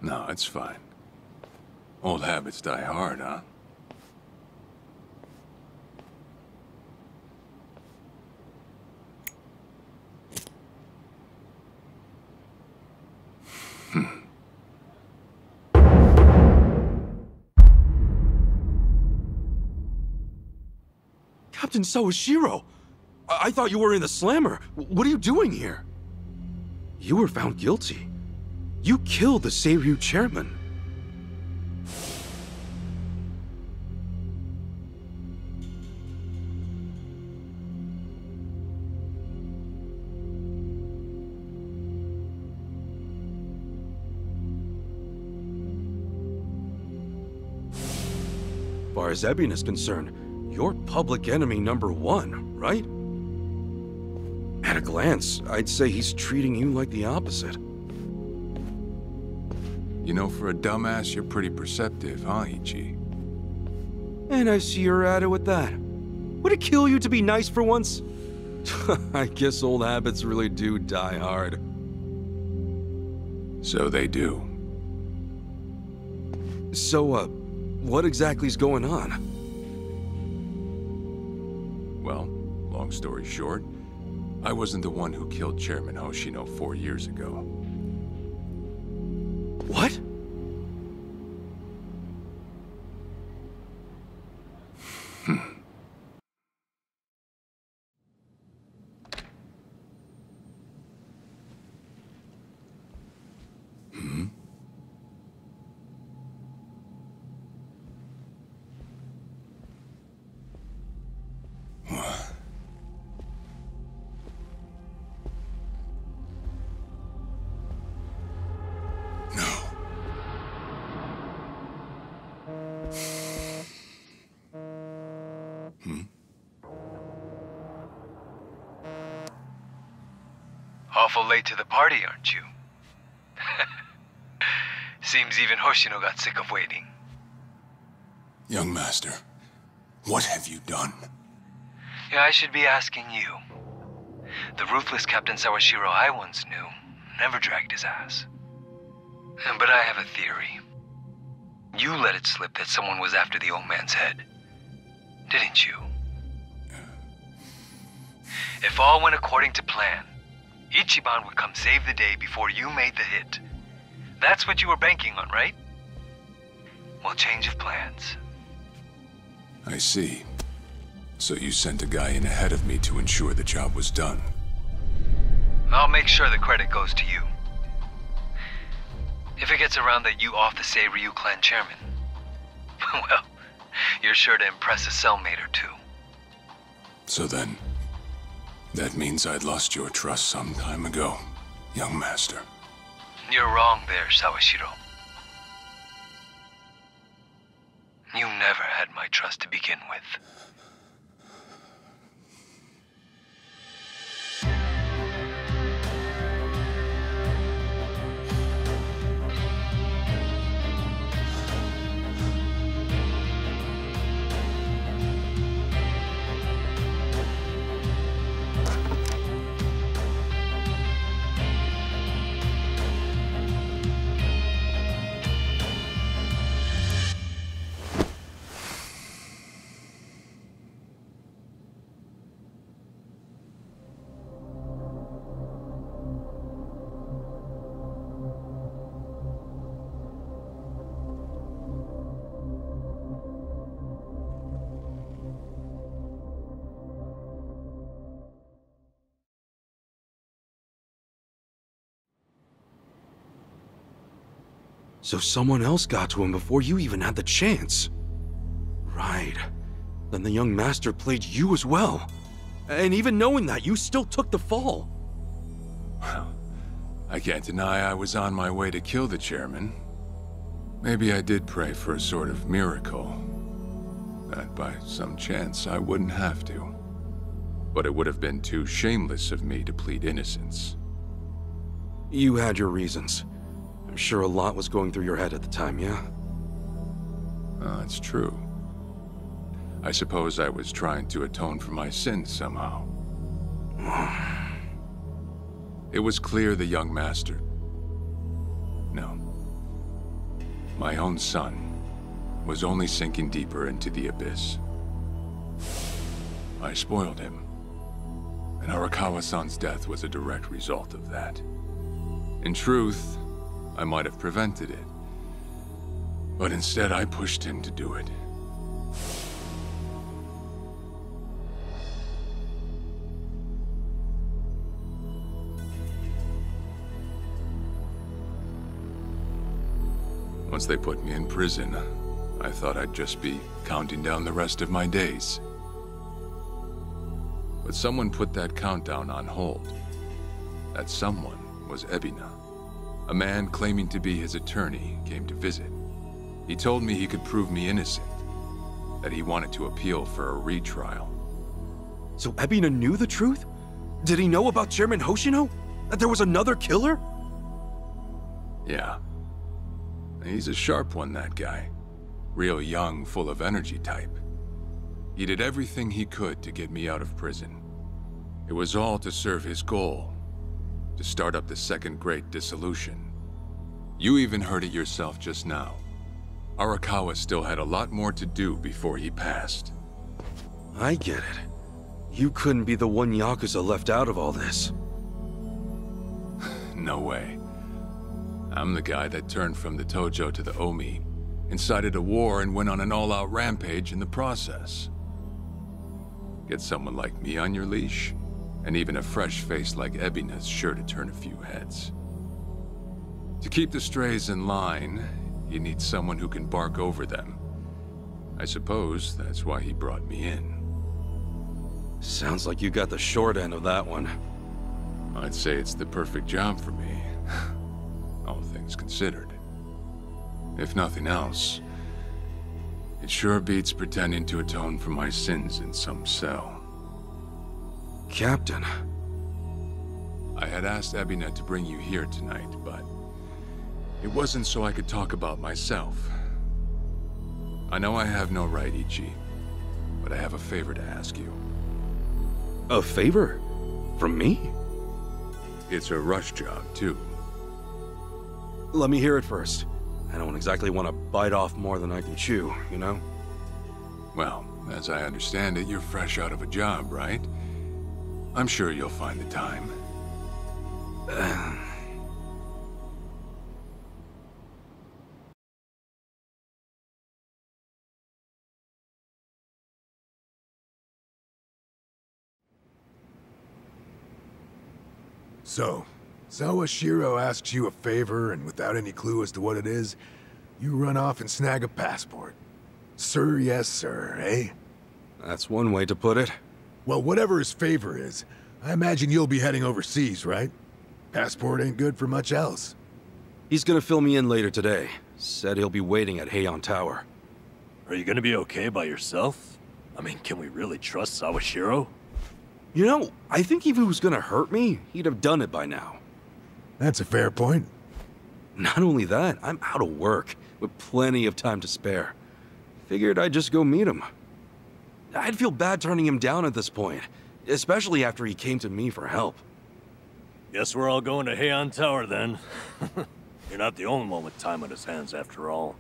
No, it's fine. Old habits die hard, huh? Captain Sawashiro! I thought you were in the slammer. What are you doing here? You were found guilty. You killed the Seiryu chairman. As far as Ebion is concerned, you're public enemy #1, right? At a glance, I'd say he's treating you like the opposite. You know, for a dumbass, you're pretty perceptive, huh, Ichi? And I see you're at it with that. Would it kill you to be nice for once? I guess old habits really do die hard. So they do. So, what exactly's going on? Well, long story short, I wasn't the one who killed Chairman Hoshino 4 years ago. What? Awful late to the party, aren't you? Seems even Hoshino got sick of waiting. Young master, what have you done? Yeah, I should be asking you. The ruthless Captain Sawashiro I once knew never dragged his ass. But I have a theory. You let it slip that someone was after the old man's head, didn't you? If all went according to plan, Ichiban would come save the day before you made the hit. That's what you were banking on, right? Well, change of plans. I see. So you sent a guy in ahead of me to ensure the job was done. I'll make sure the credit goes to you. If it gets around that you off the Seiryu clan chairman, well, you're sure to impress a cellmate or two. So then, that means I'd lost your trust some time ago, young master. You're wrong there, Sawashiro. You never had my trust to begin with. So someone else got to him before you even had the chance. Right. Then the young master played you as well. And even knowing that, you still took the fall. Well, I can't deny I was on my way to kill the chairman. Maybe I did pray for a sort of miracle. That by some chance I wouldn't have to. But it would have been too shameless of me to plead innocence. You had your reasons. I'm sure a lot was going through your head at the time, yeah? It's true. I suppose I was trying to atone for my sins somehow. It was clear the young master... No. My own son was only sinking deeper into the abyss. I spoiled him, and Arakawa-san's death was a direct result of that. In truth, I might have prevented it, but instead I pushed him to do it. Once they put me in prison, I thought I'd just be counting down the rest of my days. But someone put that countdown on hold. That someone was Ebina. A man claiming to be his attorney came to visit. He told me he could prove me innocent, that he wanted to appeal for a retrial. So Ebina knew the truth? Did he know about Chairman Hoshino? That there was another killer? Yeah. He's a sharp one, that guy. Real young, full of energy type. He did everything he could to get me out of prison. It was all to serve his goal, to start up the Second Great Dissolution. You even heard it yourself just now. Arakawa still had a lot more to do before he passed. I get it. You couldn't be the one Yakuza left out of all this. No way. I'm the guy that turned from the Tojo to the Omi, incited a war and went on an all-out rampage in the process. Get someone like me on your leash, and even a fresh face like Ebina's sure to turn a few heads. To keep the strays in line, you need someone who can bark over them. I suppose that's why he brought me in. Sounds like you got the short end of that one. I'd say it's the perfect job for me. All things considered. If nothing else, it sure beats pretending to atone for my sins in some cell. Captain. I had asked Ebina to bring you here tonight, but it wasn't so I could talk about myself. I know I have no right, Ichi, but I have a favor to ask you. A favor? From me? It's a rush job, too. Let me hear it first. I don't exactly want to bite off more than I can chew, you know? Well, as I understand it, you're fresh out of a job, right? I'm sure you'll find the time. So, Sawashiro asks you a favor, and without any clue as to what it is, you run off and snag a passport. Sir, yes, sir, eh? That's one way to put it. Well, whatever his favor is, I imagine you'll be heading overseas, right? Passport ain't good for much else. He's gonna fill me in later today. Said he'll be waiting at Heian Tower. Are you gonna be okay by yourself? I mean, can we really trust Sawashiro? You know, I think if he was gonna hurt me, he'd have done it by now. That's a fair point. Not only that, I'm out of work, with plenty of time to spare. Figured I'd just go meet him. I'd feel bad turning him down at this point, especially after he came to me for help. Guess we're all going to Heian Tower then. You're not the only one with time on his hands after all.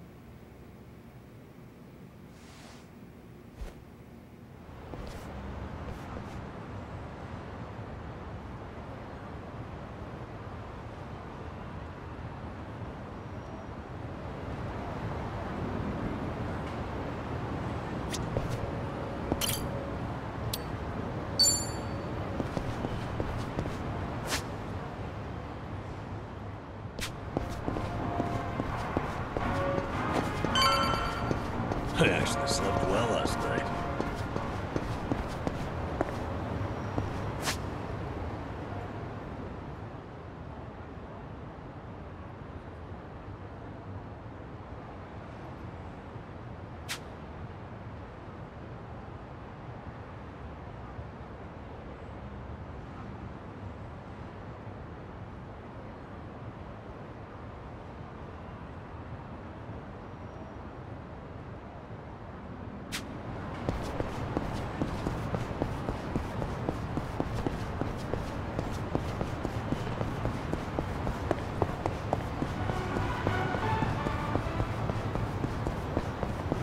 I actually slept well last night.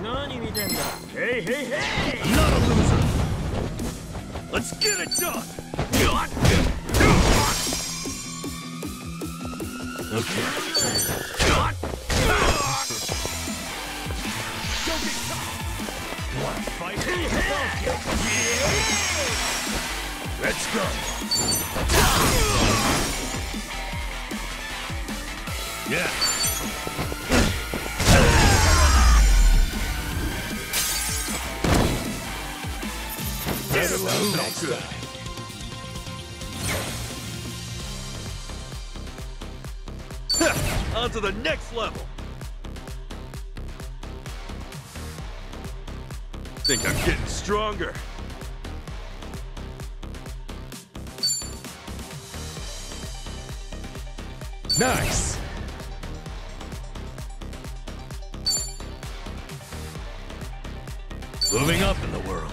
Hey, hey, hey! I'm not a loser! Let's get it done! Okay. Wanna fight? Let's go! Yeah! Sounds good. On to the next level. Think I'm getting stronger. Nice! Moving up in the world.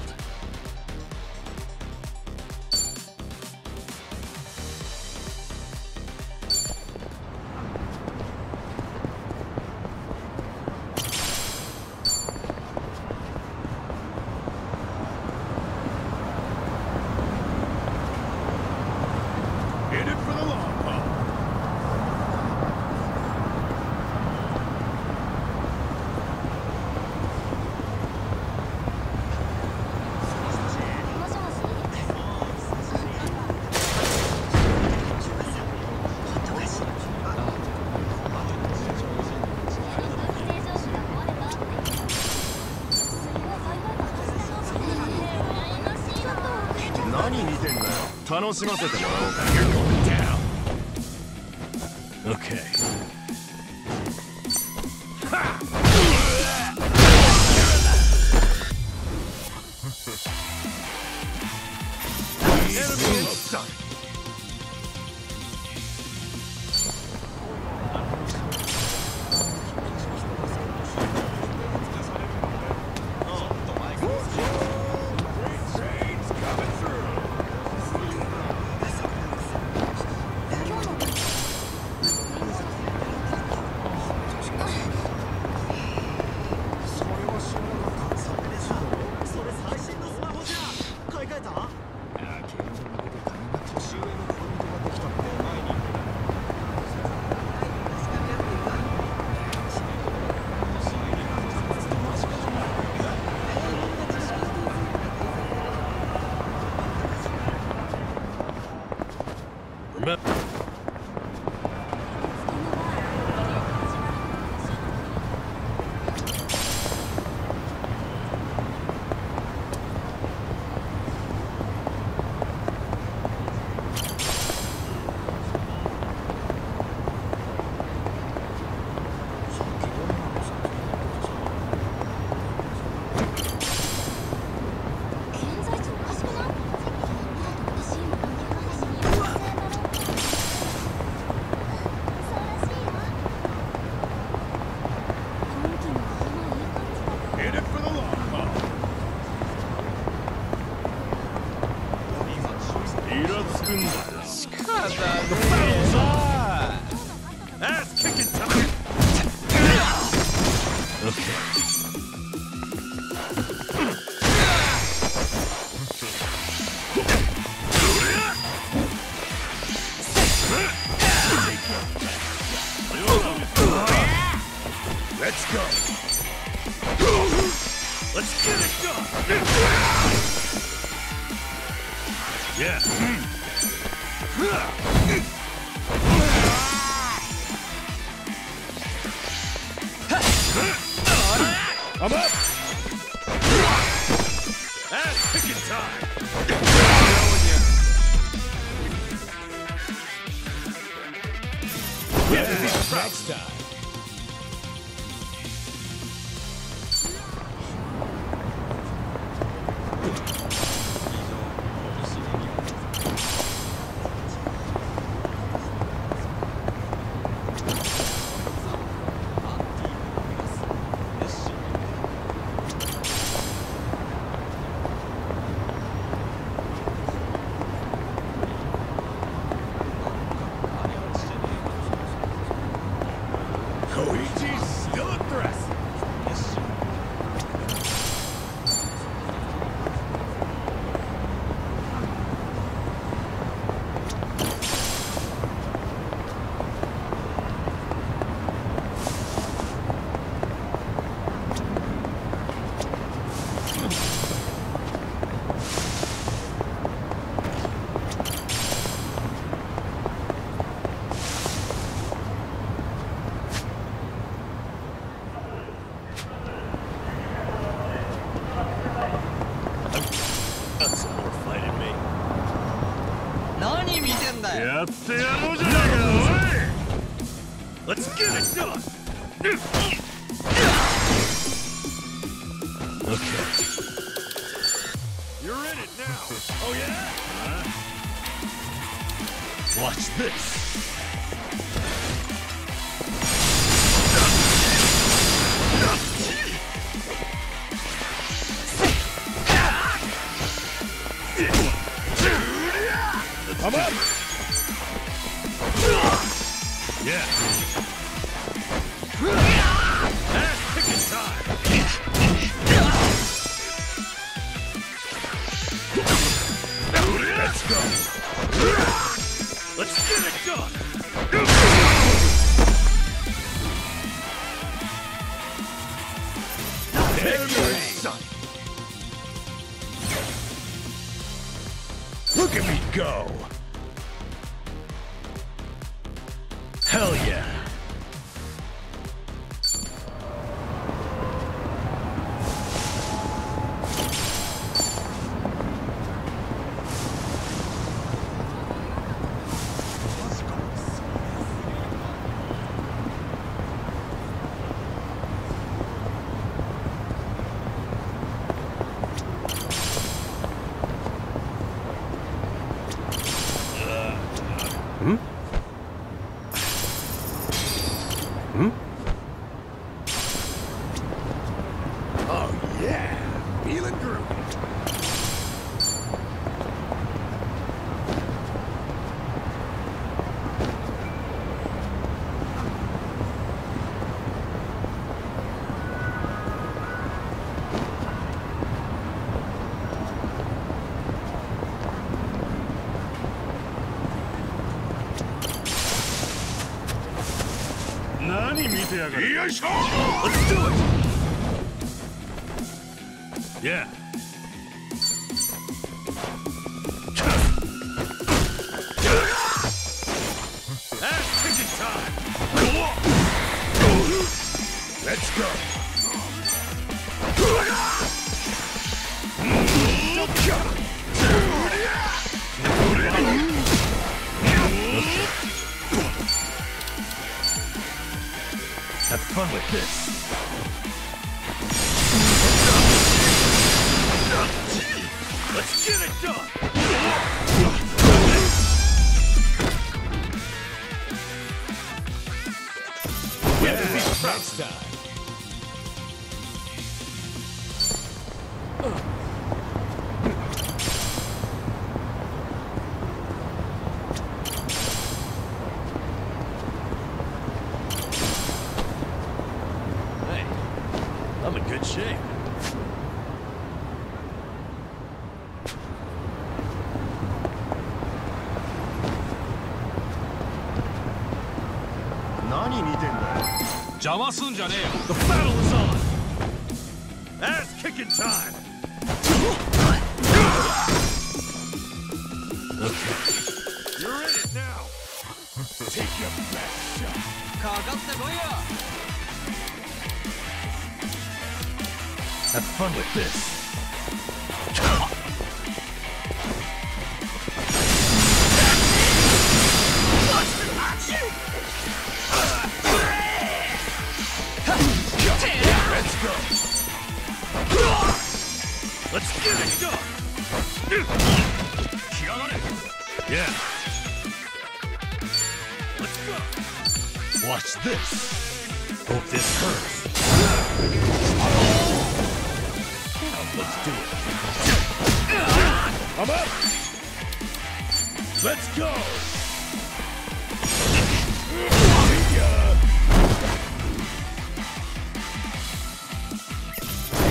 In it for the long haul. You're going down. Okay. Remember. In it for the long haul. Ass kicking time. Okay. Let's go. Let's get it done. Yeah. I'm up. Ass kicking time. Next time. Let's get it done! Okay. You're in it now! Oh yeah? Watch this! I'm up! Yeah. Ass kicking time! Let's go! Let's get it done! There you son! Look at me go! Hell yeah! Oh yeah, feeling groovy. Let's do it! Yeah. Ass kicking time! Let's go. Have fun with this. Let's get it done! Yeah, next time. Hey, I'm in good shape. The battle is on! Ass kicking time! Okay. You're in it now! Take your best shot. Have fun with this. Let's go. Let's get it done! Yeah. Let's go! Watch this! Hope this hurts. Now let's do it. I'm up! Let's go!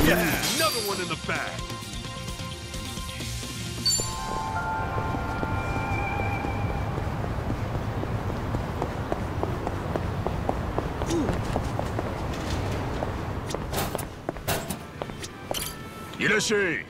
Yeah, another one in the bag. Irashii!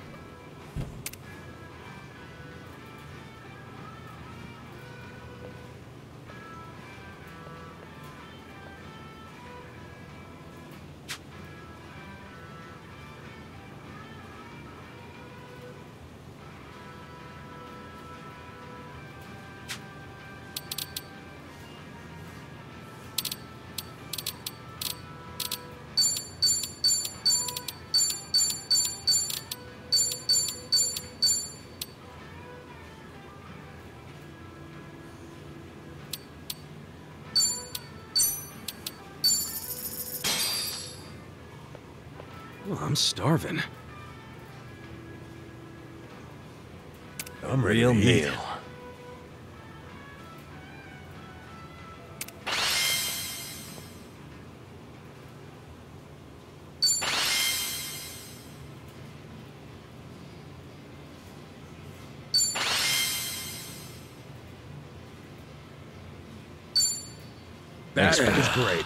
I'm starving. I'm ready Real to eat. meal. That is great.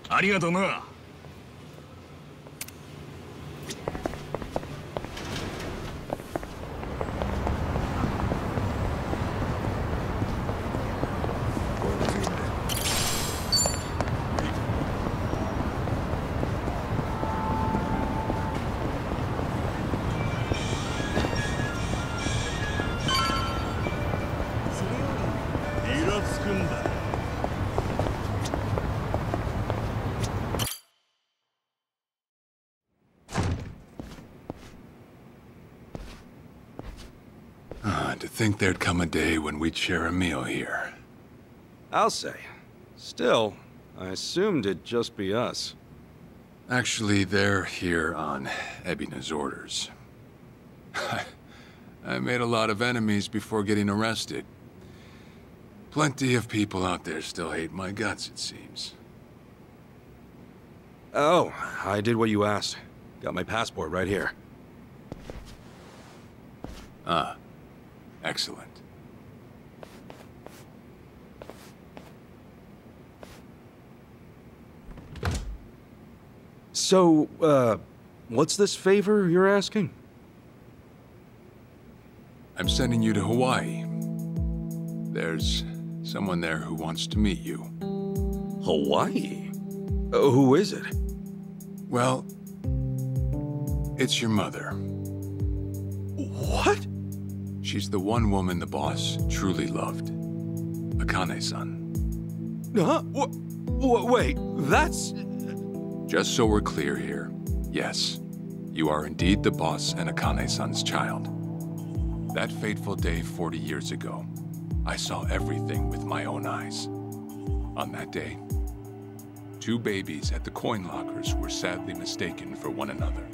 ありがとうな。イラつくんだ。 To think there'd come a day when we'd share a meal here. I'll say. Still, I assumed it'd just be us. Actually, they're here on Ebina's orders. I made a lot of enemies before getting arrested. Plenty of people out there still hate my guts, it seems. Oh, I did what you asked. Got my passport right here. Ah, excellent. So, what's this favor you're asking? I'm sending you to Hawaii. There's someone there who wants to meet you. Hawaii? Who is it? Well, it's your mother. What? She's the one woman the boss truly loved. Akane-san. Huh? Wait, that's... Just so we're clear here, yes, you are indeed the boss and Akane-san's child. That fateful day 40 years ago, I saw everything with my own eyes. On that day, 2 babies at the coin lockers were sadly mistaken for one another.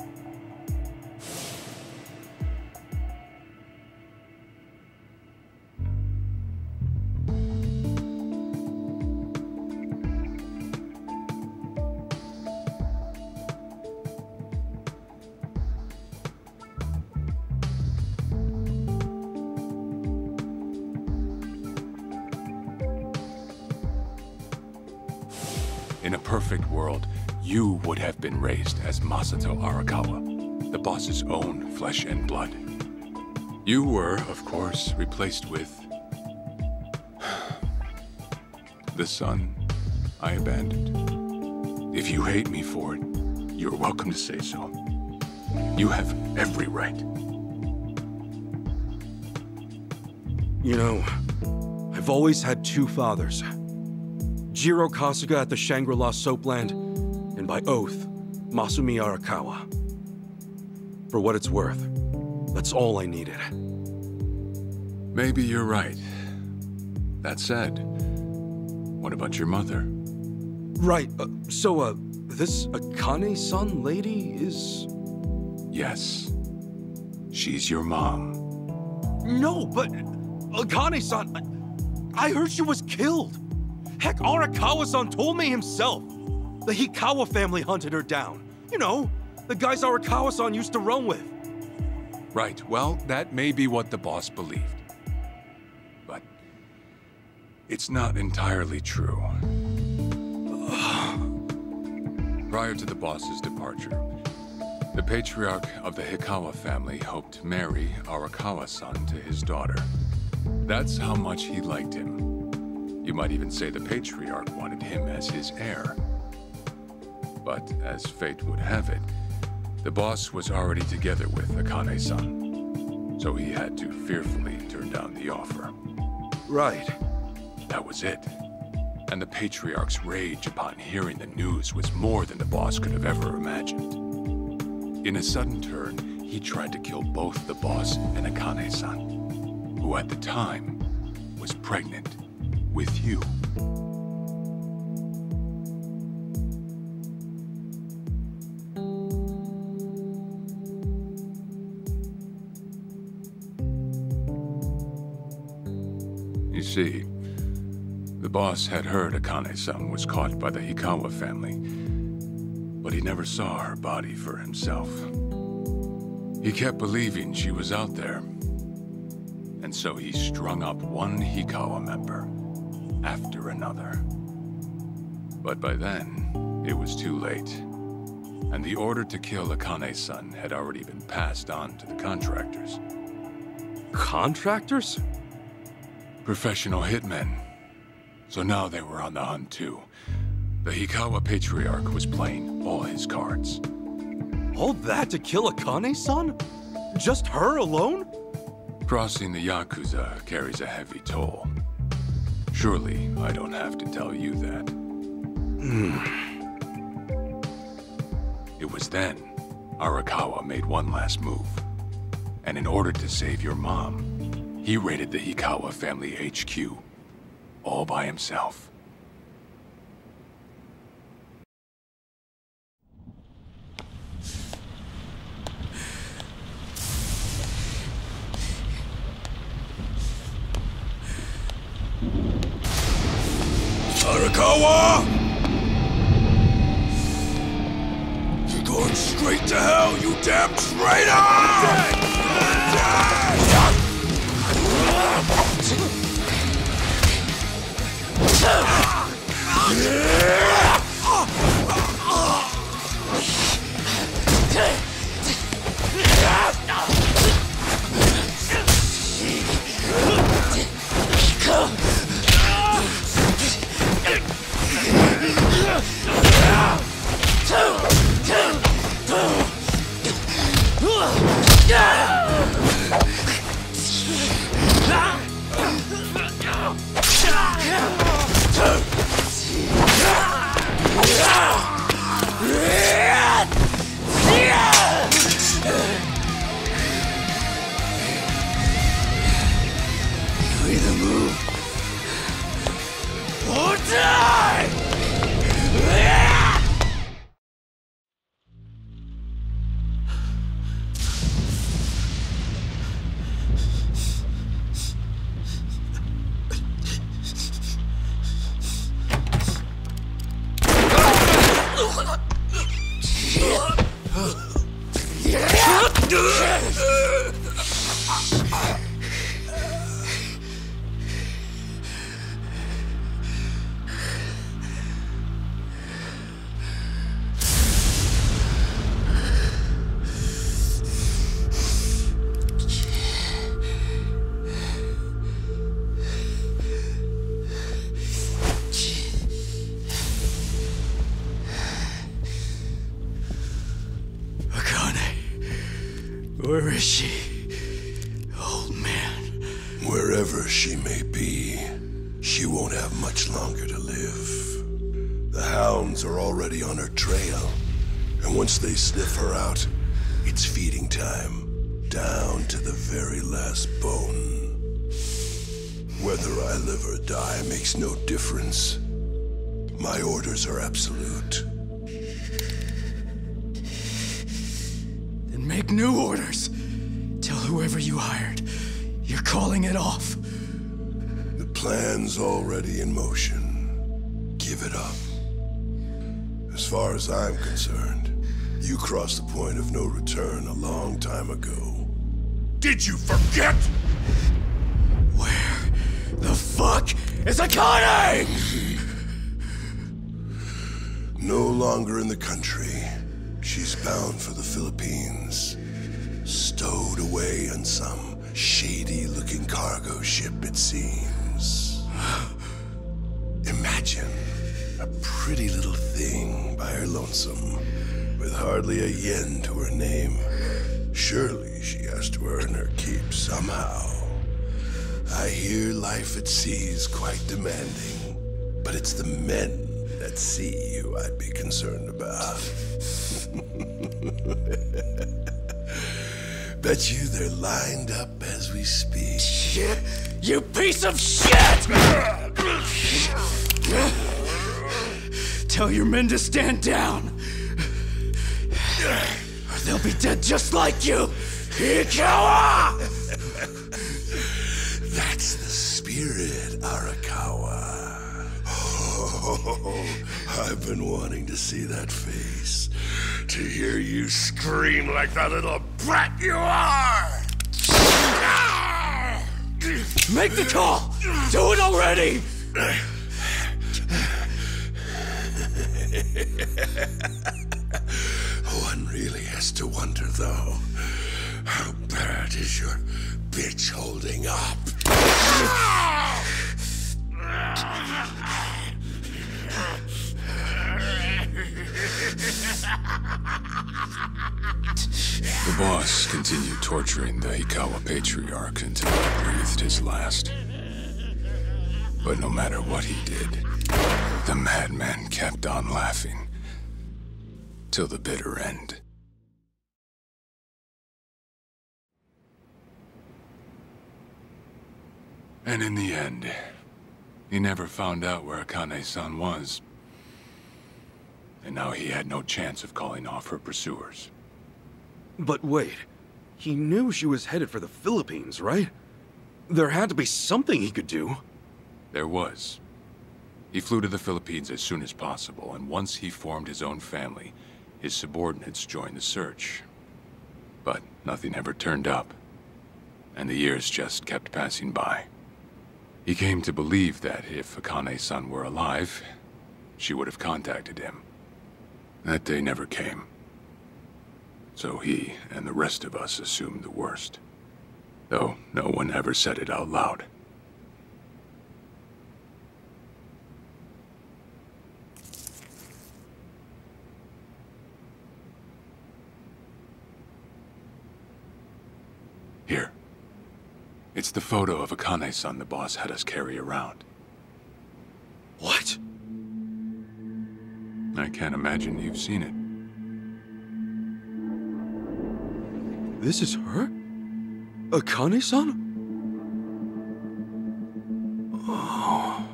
In a perfect world, you would have been raised as Masato Arakawa, the boss's own flesh and blood. You were, of course, replaced with... the son I abandoned. If you hate me for it, you're welcome to say so. You have every right. You know, I've always had 2 fathers. Jiro Kasuga at the Shangri-La Soapland, and by oath, Masumi Arakawa. For what it's worth, that's all I needed. Maybe you're right. That said, what about your mother? Right, so, this Akane-san lady is... Yes. She's your mom. No, but... Akane-san... I heard she was killed! Heck, Arakawa-san told me himself! The Hikawa family hunted her down. You know, the guys Arakawa-san used to run with. Right, well, that may be what the boss believed. But... it's not entirely true. Prior to the boss's departure, the patriarch of the Hikawa family hoped to marry Arakawa-san to his daughter. That's how much he liked him. You might even say the patriarch wanted him as his heir. But as fate would have it, the boss was already together with Akane-san, so he had to fearfully turn down the offer. Right. That was it. And the patriarch's rage upon hearing the news was more than the boss could have ever imagined. In a sudden turn, he tried to kill both the boss and Akane-san, who at the time was pregnant with you. You see, the boss had heard Akane-san was caught by the Hikawa family, but he never saw her body for himself. He kept believing she was out there, and so he strung up one Hikawa member after another. But by then, it was too late, and the order to kill Akane-san had already been passed on to the contractors. Contractors? Professional hitmen. So now they were on the hunt too. The Hikawa Patriarch was playing all his cards. All that to kill Akane-san? Just her alone? Crossing the Yakuza carries a heavy toll. Surely I don't have to tell you that. It was then Arakawa made one last move. And in order to save your mom, he raided the Hikawa family HQ, all by himself. Arakawa! You're going straight to hell, you damn traitor! You either move or die! Where is she? Old man. Wherever she may be, she won't have much longer to live. The hounds are already on her trail, and once they sniff her out, it's feeding time, down to the very last bone. Whether I live or die makes no difference. My orders are absolute. Make new orders. Tell whoever you hired, you're calling it off. The plan's already in motion. Give it up. As far as I'm concerned, you crossed the point of no return a long time ago. Did you forget? Where the fuck is Akane? No longer in the country. She's bound for the Philippines. Stowed away on some shady-looking cargo ship, it seems. Imagine a pretty little thing by her lonesome, with hardly a yen to her name. Surely she has to earn her keep somehow. I hear life at sea is quite demanding, but it's the men at sea who I'd be concerned about. Bet you they're lined up as we speak. Shit! You piece of shit! Tell your men to stand down, or they'll be dead just like you, Hikawa! That's the spirit hear it, Arakawa. Oh, I've been wanting to see that face. To hear you scream like the little brat you are! Make the call! Do it already! One really has to wonder, though, how bad is your bitch holding up? The boss continued torturing the Hikawa patriarch until he breathed his last. But no matter what he did, the madman kept on laughing. Till the bitter end. And in the end, he never found out where Akane-san was. And now he had no chance of calling off her pursuers. But wait, he knew she was headed for the Philippines, right? There had to be something he could do. There was. He flew to the Philippines as soon as possible, and once he formed his own family, his subordinates joined the search. But nothing ever turned up, and the years just kept passing by. He came to believe that if Akane-san were alive, she would have contacted him. That day never came. So he and the rest of us assumed the worst. Though no one ever said it out loud. Here. It's the photo of Akane-san the boss had us carry around. What? I can't imagine you've seen it. This is her? Akane-san? Oh.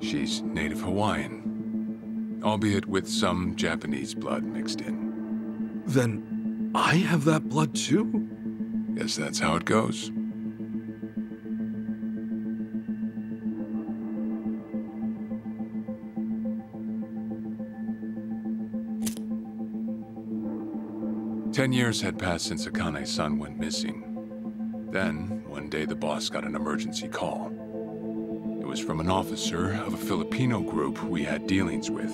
She's native Hawaiian, albeit with some Japanese blood mixed in. Then I have that blood too? Guess that's how it goes. Ten years had passed since Akane-san went missing. Then, one day the boss got an emergency call. It was from an officer of a Filipino group we had dealings with.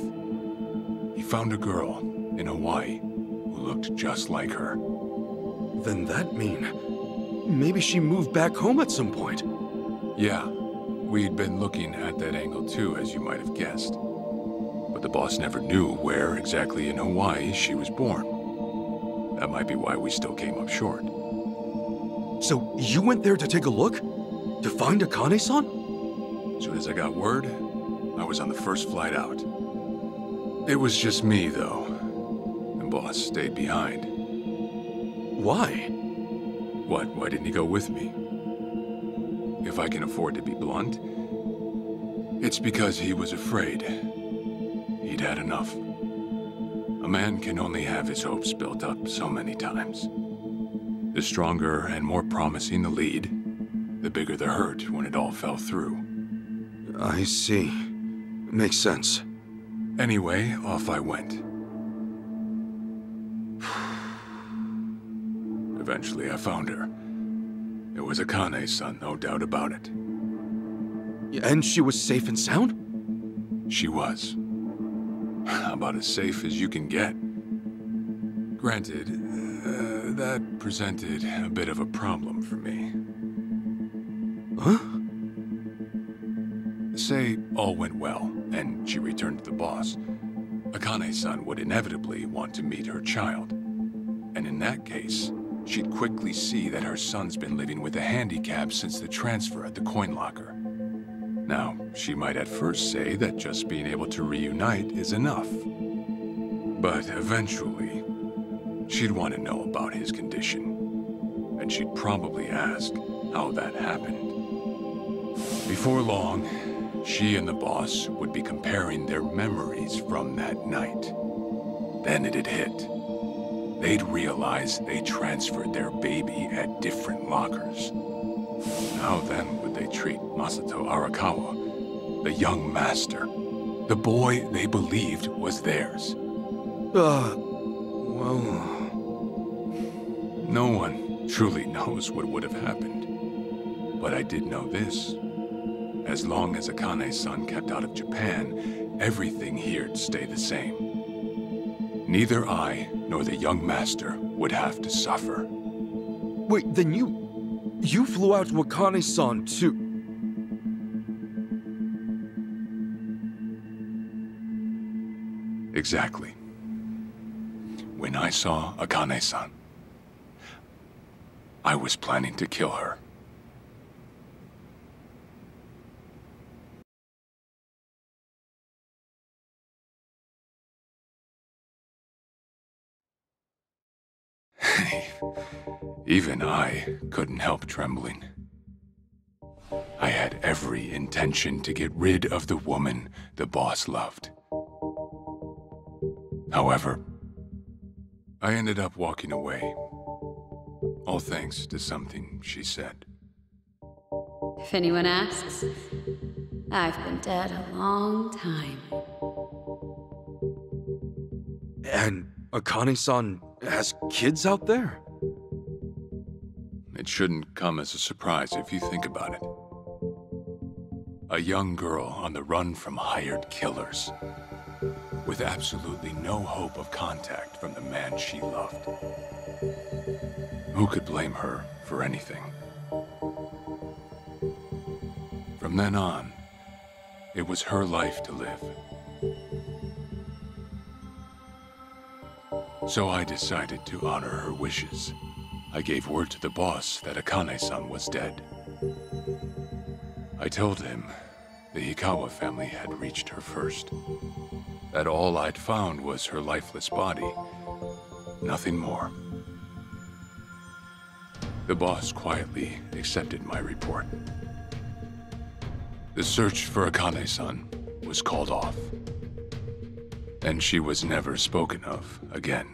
He found a girl in Hawaii who looked just like her. Then that mean maybe she moved back home at some point? Yeah, we'd been looking at that angle too, as you might have guessed. But the boss never knew where exactly in Hawaii she was born. That might be why we still came up short. So you went there to take a look? To find Akane-san? As soon as I got word, I was on the first flight out. It was just me, though. The boss stayed behind. Why? What? Why didn't he go with me? If I can afford to be blunt, it's because he was afraid. He'd had enough. A man can only have his hopes built up so many times. The stronger and more promising the lead, the bigger the hurt when it all fell through. I see. Makes sense. Anyway, off I went. Eventually I found her. It was Akane-san, no doubt about it. And she was safe and sound? She was. About as safe as you can get. Granted, that presented a bit of a problem for me. Huh? Say all went well, and she returned to the boss. Akane-san would inevitably want to meet her child. And in that case, she'd quickly see that her son's been living with a handicap since the transfer at the coin locker. Now, she might at first say that just being able to reunite is enough. But eventually, she'd want to know about his condition. And she'd probably ask how that happened. Before long, she and the boss would be comparing their memories from that night. Then it'd hit. They'd realize they transferred their baby at different lockers. How then would they treat Masato Arakawa, the young master? The boy they believed was theirs. Well... No one truly knows what would have happened. But I did know this. As long as Akane-san kept out of Japan, everything here'd stay the same. Neither I nor the young master would have to suffer. Wait, then you flew out to Akane-san too? Exactly. When I saw Akane-san, I was planning to kill her. Even I couldn't help trembling. I had every intention to get rid of the woman the boss loved. However, I ended up walking away, all thanks to something she said. If anyone asks, I've been dead a long time. And Akane-san has kids out there? It shouldn't come as a surprise if you think about it. A young girl on the run from hired killers, with absolutely no hope of contact from the man she loved. Who could blame her for anything? From then on, it was her life to live. So I decided to honor her wishes. I gave word to the boss that Akane-san was dead. I told him the Hikawa family had reached her first. That all I'd found was her lifeless body. Nothing more. The boss quietly accepted my report. The search for Akane-san was called off. And she was never spoken of again.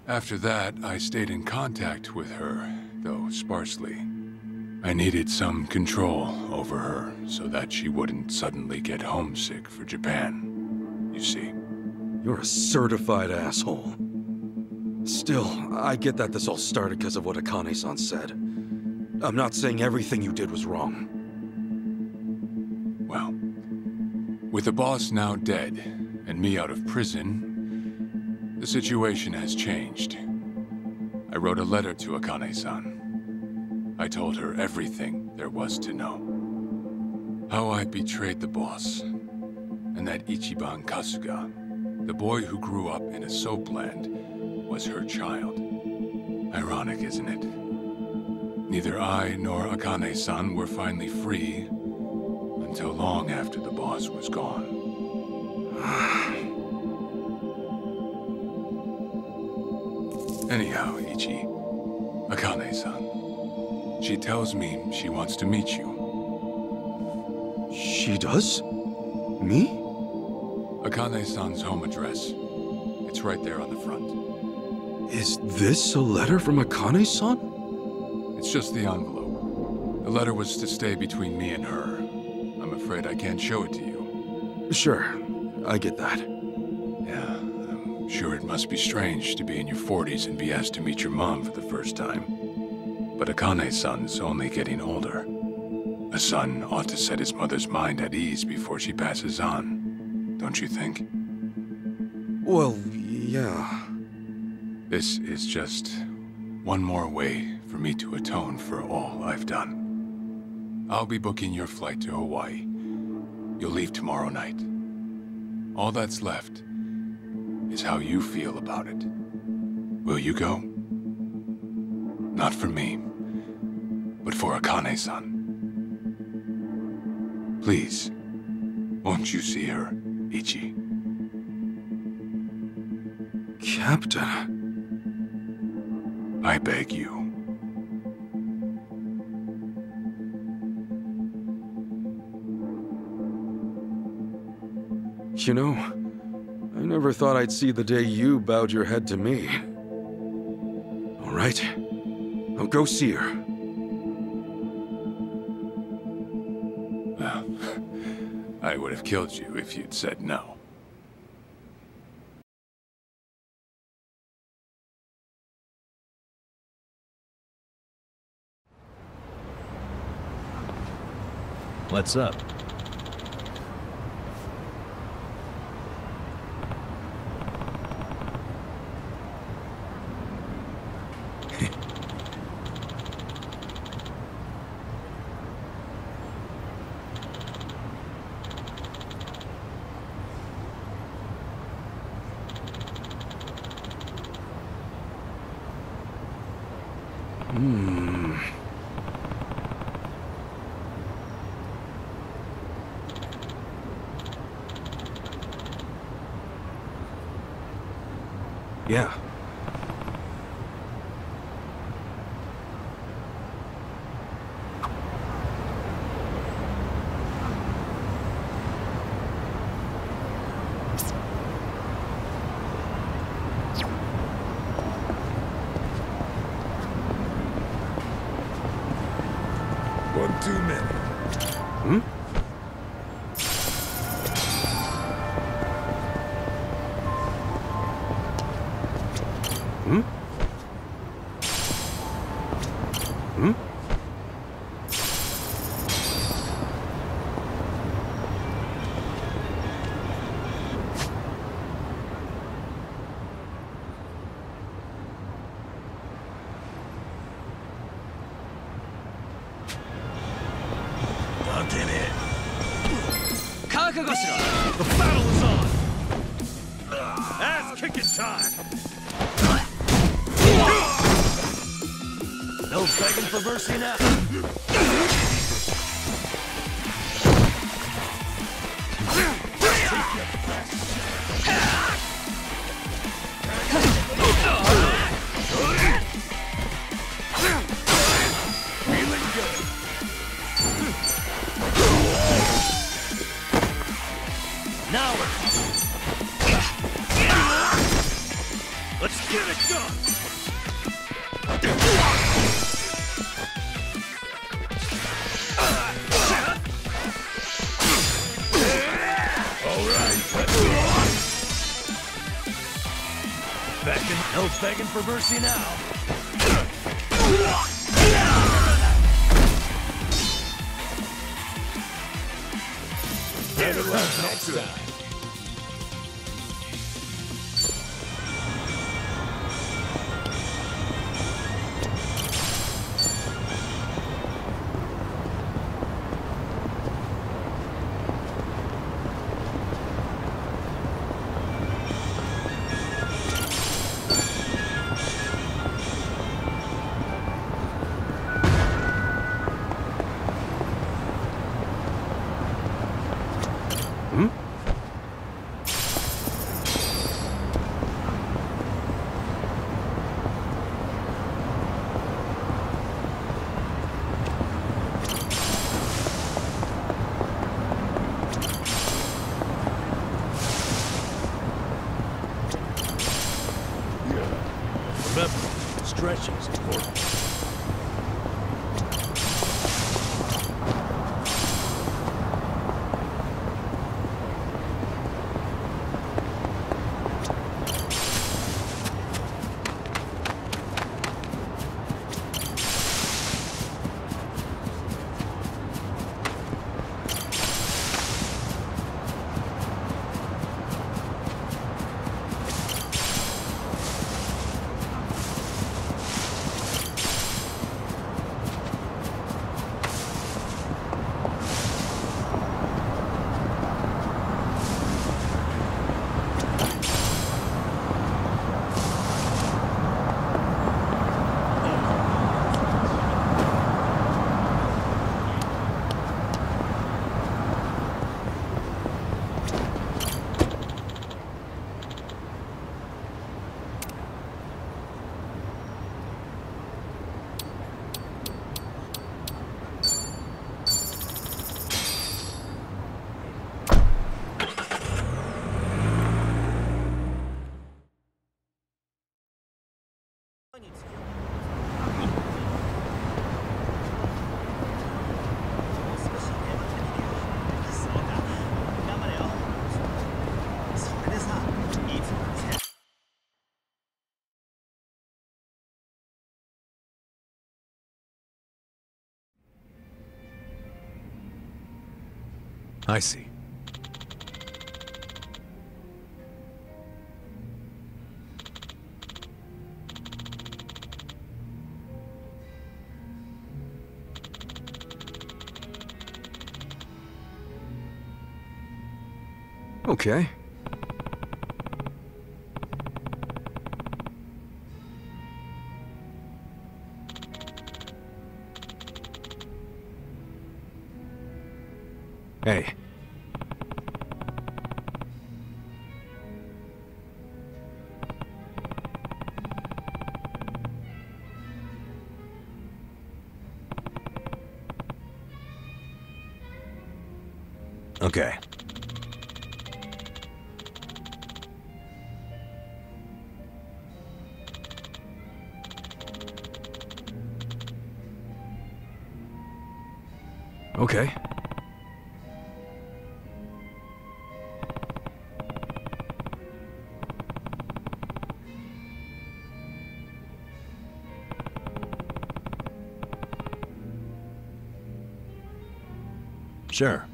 After that, I stayed in contact with her, though sparsely. I needed some control over her so that she wouldn't suddenly get homesick for Japan, you see. You're a certified asshole. Still, I get that this all started because of what Akane-san said. I'm not saying everything you did was wrong. Well, with the boss now dead and me out of prison, the situation has changed. I wrote a letter to Akane-san. I told her everything there was to know. How I betrayed the boss, and that Ichiban Kasuga, the boy who grew up in a soapland, was her child. Ironic, isn't it? Neither I nor Akane-san were finally free until long after the boss was gone. Anyhow, Ichi, Akane-san, she tells me she wants to meet you. She does? Me? Akane-san's home address. It's right there on the front. Is this a letter from Akane-san? It's just the envelope. The letter was to stay between me and her. I'm afraid I can't show it to you. Sure, I get that. Yeah, I'm sure it must be strange to be in your 40s and be asked to meet your mom for the first time. But Akane-san's only getting older. A son ought to set his mother's mind at ease before she passes on, don't you think? Well, yeah. This is just one more way for me to atone for all I've done. I'll be booking your flight to Hawaii. You'll leave tomorrow night. All that's left is how you feel about it. Will you go? Not for me, but for Akane-san. Please, won't you see her, Ichi? Captain... I beg you. you know, I never thought I'd see the day you bowed your head to me. All right, I'll go see her. Well, I would have killed you if you'd said no. What's up? Yeah. One too many. Hmm? Hmm? Hmm? The battle is on! Ass-kicking time! No begging for mercy now! Feeling good! Now let's get it done! No begging for mercy now. Better luck next time. Remember, stretching is important. I see. Okay. Hey. Okay. Okay. Sure.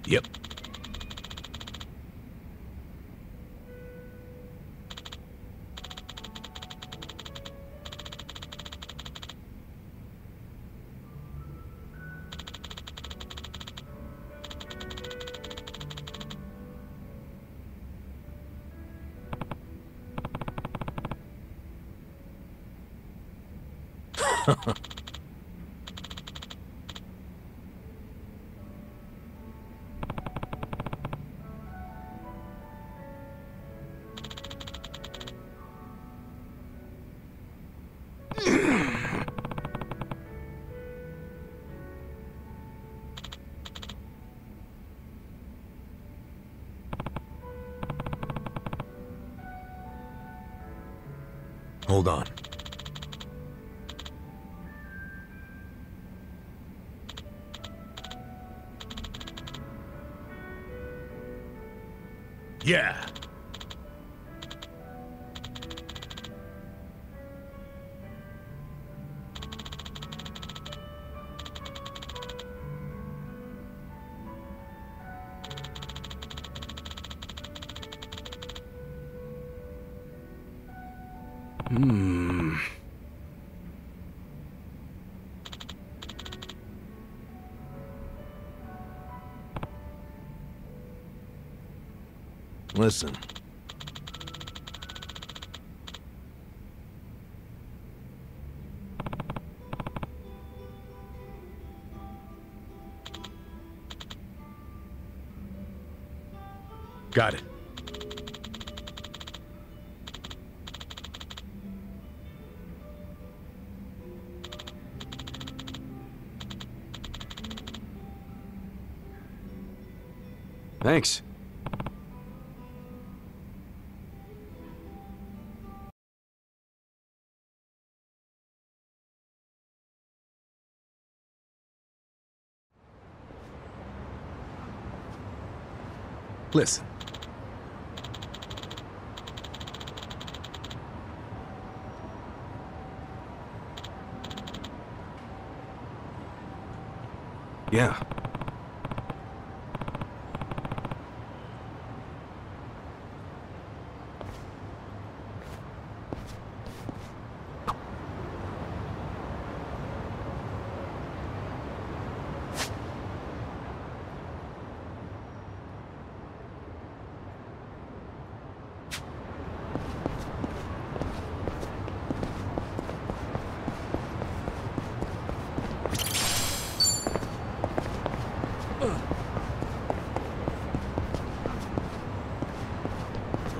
Yep. Hold on. Yeah. Hmm. Listen. Got it. Thanks. Listen. Yeah.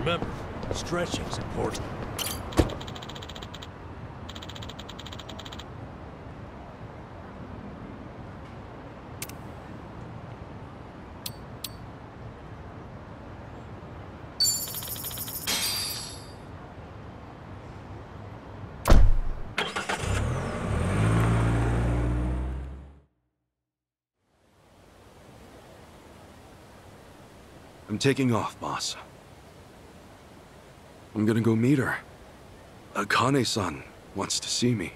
Remember, stretching's important. I'm taking off, boss. I'm gonna go meet her. Akane-san wants to see me.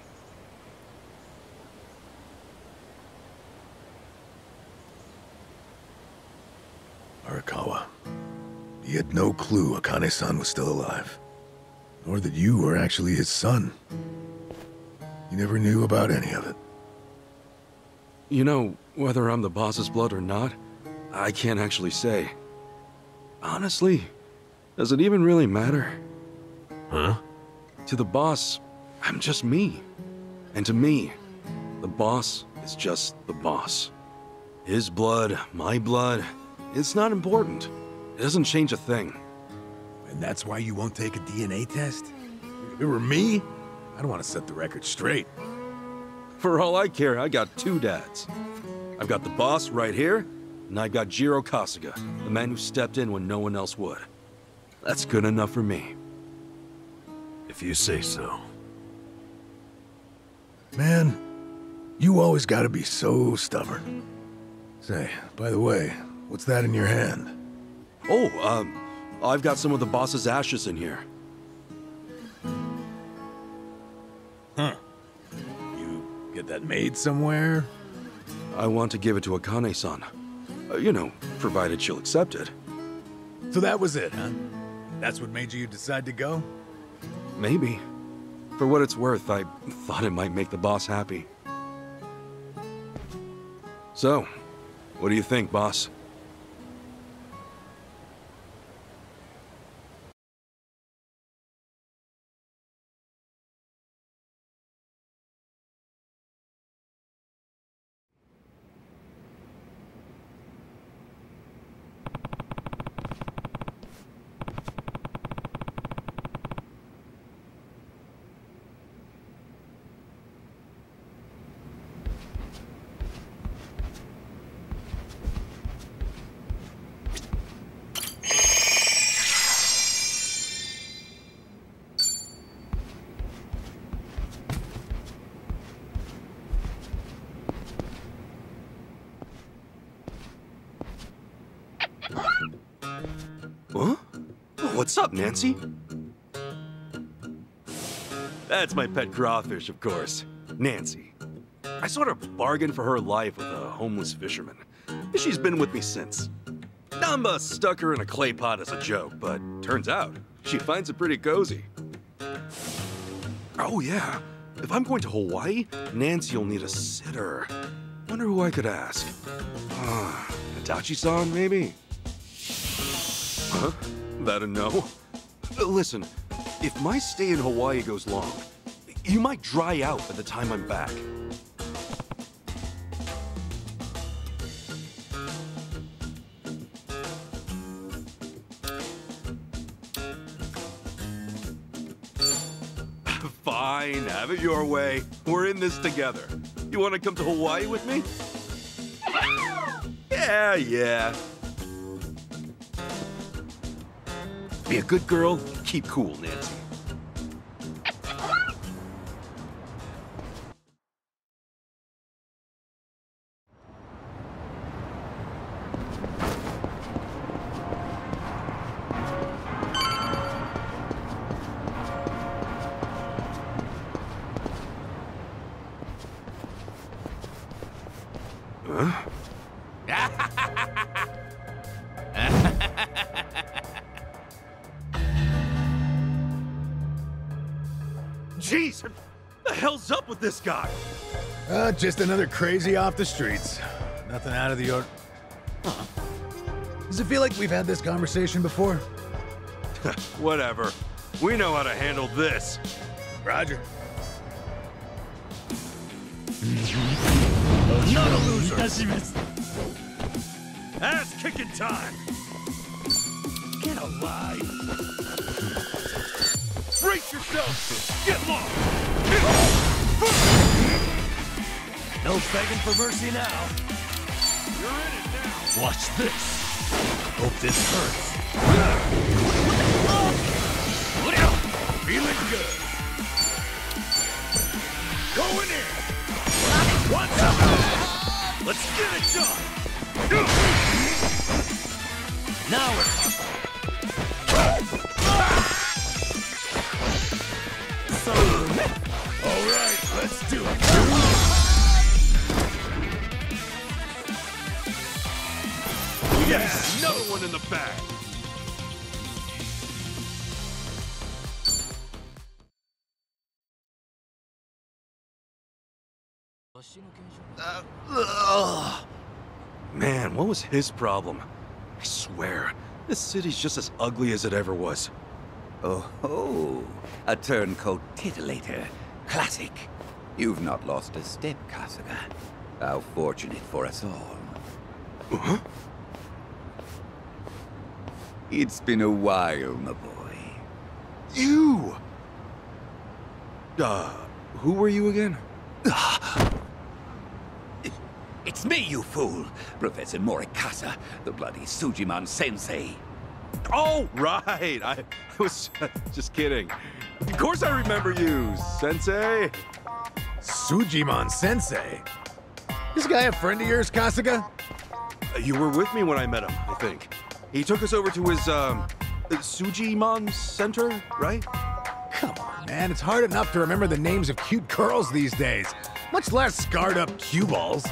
Arakawa, he had no clue Akane-san was still alive, nor that you were actually his son. He never knew about any of it. You know, whether I'm the boss's blood or not, I can't actually say. Honestly, does it even really matter? Huh? To the boss, I'm just me. And to me, the boss is just the boss. His blood, my blood, it's not important. It doesn't change a thing. And that's why you won't take a DNA test? If it were me, I'd want to set the record straight. For all I care, I got two dads. I've got the boss right here, and I've got Jiro Kasuga, the man who stepped in when no one else would. That's good enough for me. If you say so. Man, you always gotta be so stubborn. Say, by the way, what's that in your hand? Oh, I've got some of the boss's ashes in here. Huh. You get that made somewhere? I want to give it to Akane-san. You know, provided she'll accept it. So that was it, huh? That's what made you decide to go? Maybe. For what it's worth, I thought it might make the boss happy. So, what do you think, boss? Huh? What's up, Nancy? That's my pet crawfish, of course. Nancy. I sort of bargained for her life with a homeless fisherman. She's been with me since. Namba stuck her in a clay pot as a joke, but turns out she finds it pretty cozy. Oh yeah, if I'm going to Hawaii, Nancy'll need a sitter. Wonder who I could ask. Itachi-san, maybe? Huh? That a no? Listen, if my stay in Hawaii goes long, you might dry out by the time I'm back. Fine, have it your way. We're in this together. You want to come to Hawaii with me? Yeah. Be a good girl, keep cool, Nancy. Huh? Jeez, what the hell's up with this guy? Just another crazy off the streets. Nothing out of the ordinary. Does it feel like we've had this conversation before? Whatever. We know how to handle this. Roger. Not a loser! Ass-kicking time! Get alive! Brace yourself! Get lost! No begging for mercy now. You're in it now. Watch this. Hope this hurts. Feeling good. Going in. What's up? Let's get it done. Now we're talking. Yes! Another one in the bag! Man, what was his problem? I swear, this city's just as ugly as it ever was. Oh, a turncoat titillator. Classic. You've not lost a step, Kasuga. How fortunate for us all. Huh? It's been a while, my boy. You! Who were you again? It's me, you fool! Professor Morikasa, the bloody Sujimon sensei. Oh, right! I was just kidding. Of course I remember you, Sensei! Sujimon Sensei? This guy a friend of yours, Kasuga? You were with me when I met him, I think. He took us over to his, Sujimon Center, right? Come on, man. It's hard enough to remember the names of cute girls these days. Much less scarred-up cue balls.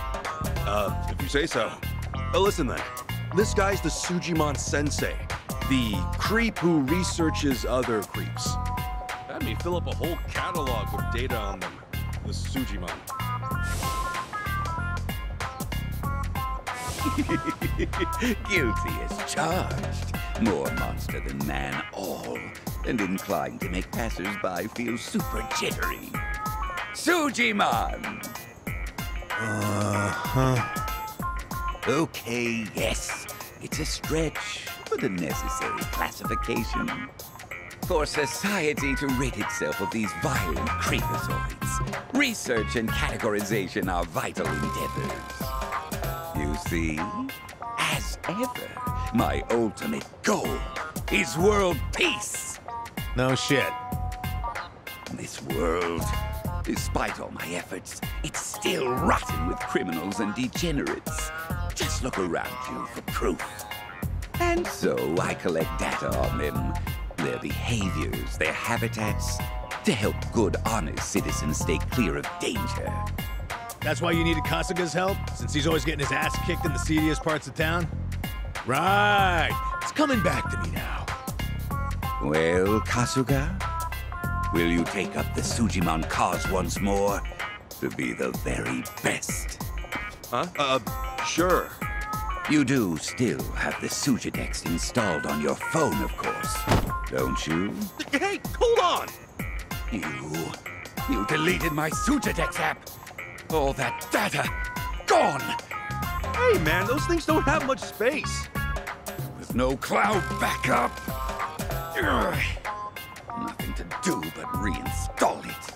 If you say so. Listen then. This guy's the Sujimon Sensei. The creep who researches other creeps. Had me fill up a whole catalog with data on them. The Sujimon. Guilty as charged. More monster than man all. And inclined to make passers-by feel super jittery. Sujimon! Okay, yes. It's a stretch, but a necessary classification. For society to rid itself of these violent creepazoids, research and categorization are vital endeavors. You see, as ever, my ultimate goal is world peace. No shit. This world, despite all my efforts, it's still rotten with criminals and degenerates. Just look around you for proof. And so I collect data on them, their behaviors, their habitats, to help good, honest citizens stay clear of danger. That's why you needed Kasuga's help, since he's always getting his ass kicked in the seediest parts of town? Right. It's coming back to me now. Well, Kasuga, will you take up the Sujimon cause once more to be the very best? Huh? Sure. You do still have the Sujidex installed on your phone, of course, don't you? Hey, hold on! You deleted my Sujidex app. All that data, gone! Hey, man, those things don't have much space. With no cloud backup. Ugh. Nothing to do but reinstall it.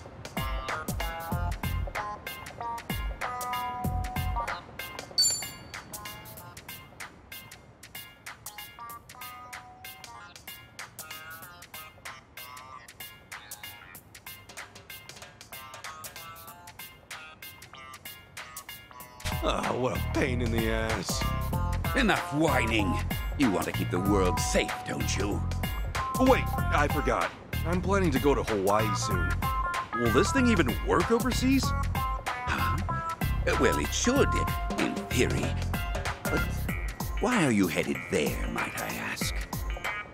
Oh, what a pain in the ass. Enough whining. You want to keep the world safe, don't you? Oh, wait, I forgot. I'm planning to go to Hawaii soon. Will this thing even work overseas? Huh? Well, it should, in theory. But why are you headed there, might I ask?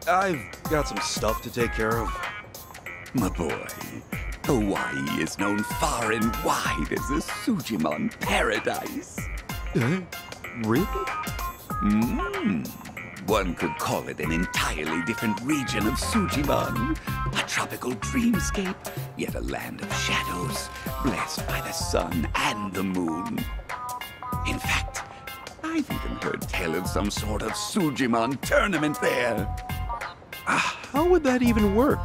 I've got some stuff to take care of. My boy, Hawaii is known far and wide as a Sujimon paradise. Really? One could call it an entirely different region of Sujimon. A tropical dreamscape, yet a land of shadows, blessed by the sun and the moon. In fact, I've even heard tell of some sort of Sujimon tournament there. How would that even work?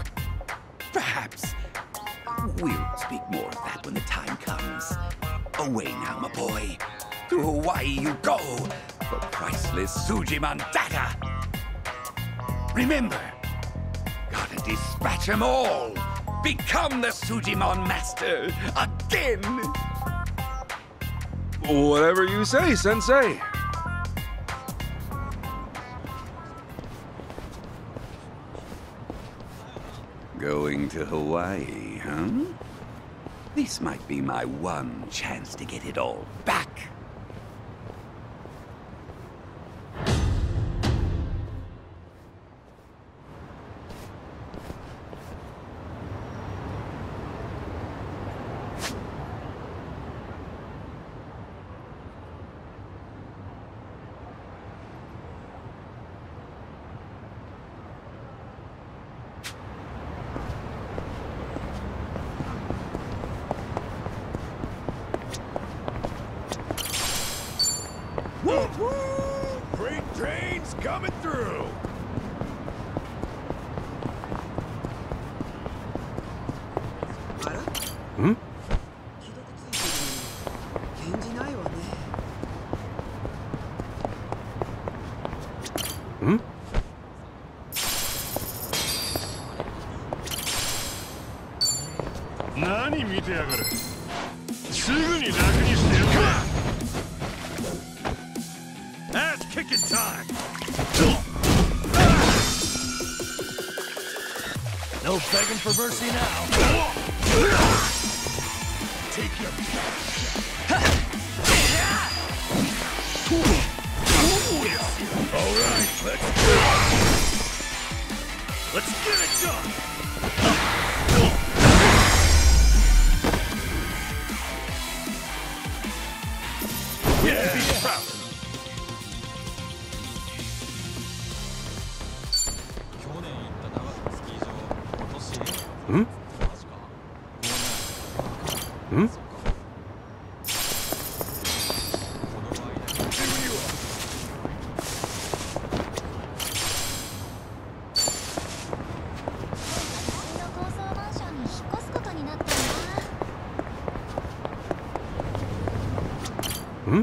Perhaps. We'll speak more of that when the time comes. Away now, my boy. To Hawaii you go for priceless Sujimon data. Remember, gotta dispatch them all. Become the Sujimon master again. Whatever you say, Sensei. Going to Hawaii, huh? This might be my one chance to get it all back. through! Hmm? Hmm? Nani見てやがる。すぐに楽にしてやる。Ass kicking time! No begging for mercy now. Take your all right, let's get it done. Yeah, be proud. Hmm? Hmm? Hmm?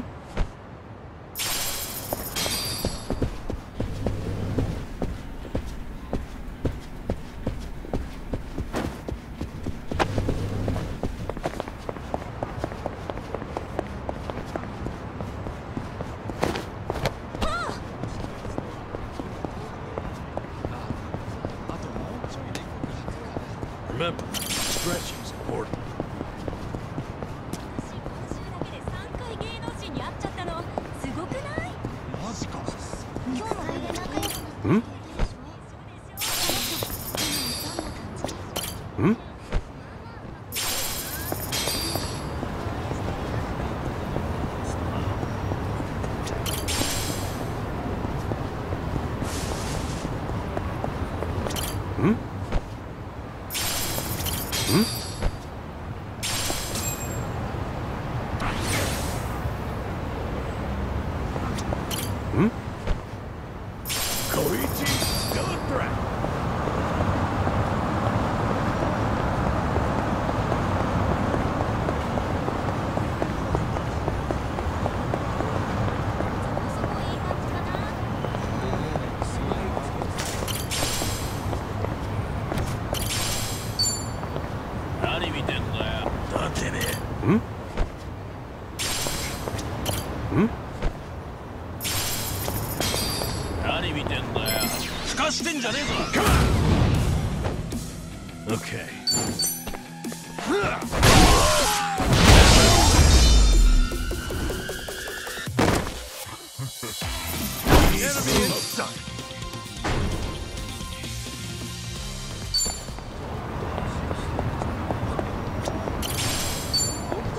Remember, stretching is important. Hmm? Hmm? Hmm? Hmm? Hmm? Koichi, still a threat. Hmm? Hmm? Come on! Okay. Enemy in sight.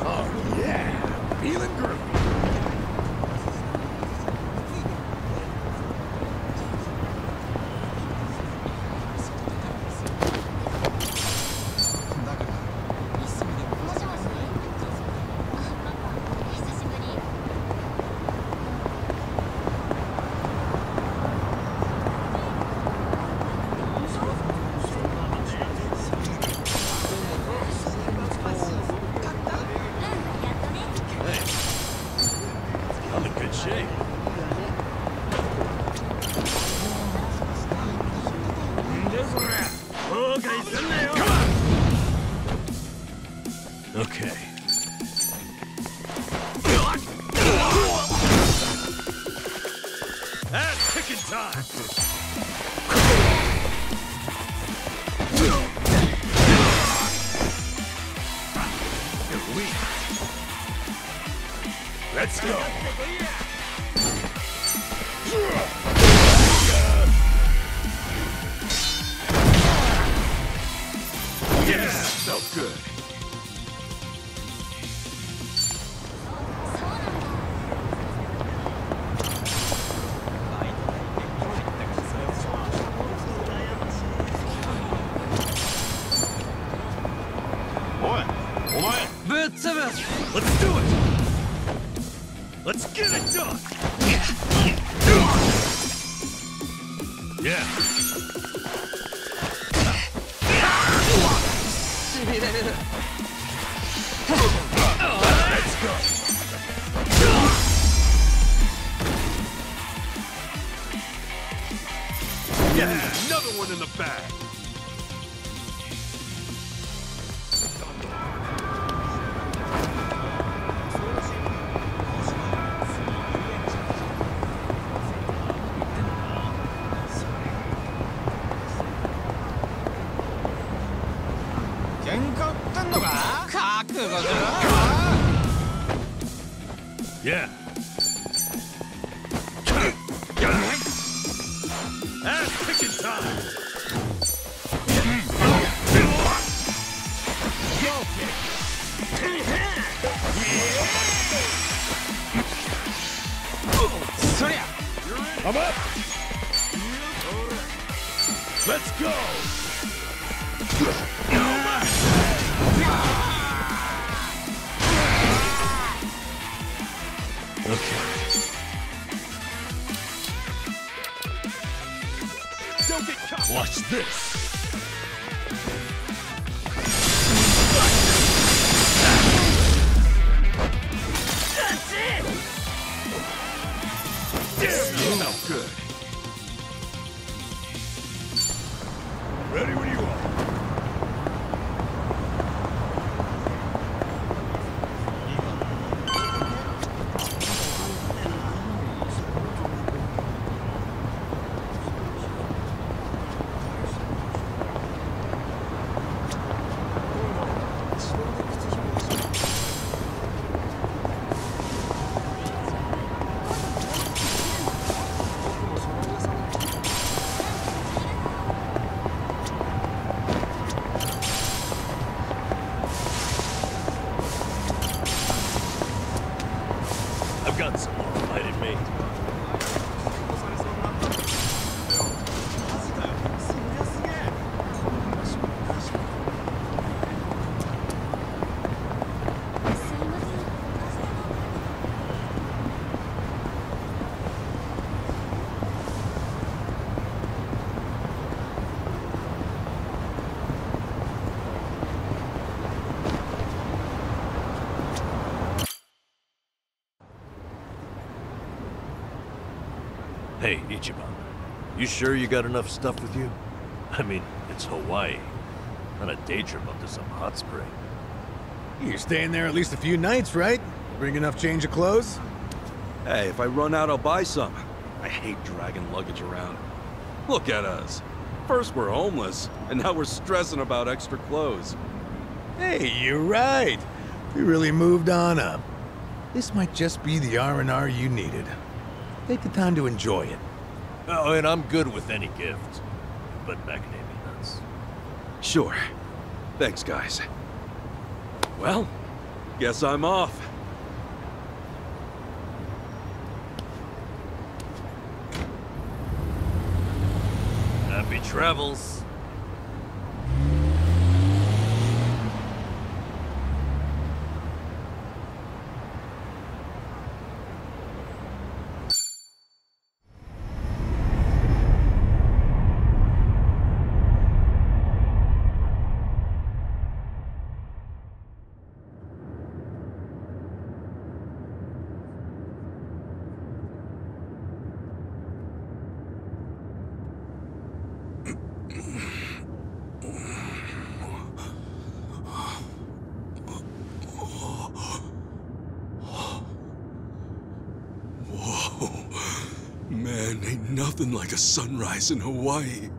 Oh yeah, feeling groovy. I'm in good shape. Come on! Okay. Ass kicking time! You're weak. Let's go! Yes! Felt good. Let's do it! Let's get it done! Yeah. Let's go. Yeah, another one in the bag. Yeah. Ass picking time. I'm up. Let's go. Okay. Don't get caught. Watch this. That's it. Damn, you felt good. Ready when you are. I've got some more fighting me. Hey, Ichiban, you sure you got enough stuff with you? I mean, it's Hawaii. On a day trip up to some hot spring. You're staying there at least a few nights, right? Bring enough change of clothes? Hey, if I run out, I'll buy some. I hate dragging luggage around. Look at us. First we're homeless, and now we're stressing about extra clothes. Hey, you're right. We really moved on up. This might just be the R&R you needed. Take the time to enjoy it. Oh, and I'm good with any gift. But macadamia nuts. Sure. Thanks, guys. Well, guess I'm off. Happy travels. Man, ain't nothing like a sunrise in Hawaii.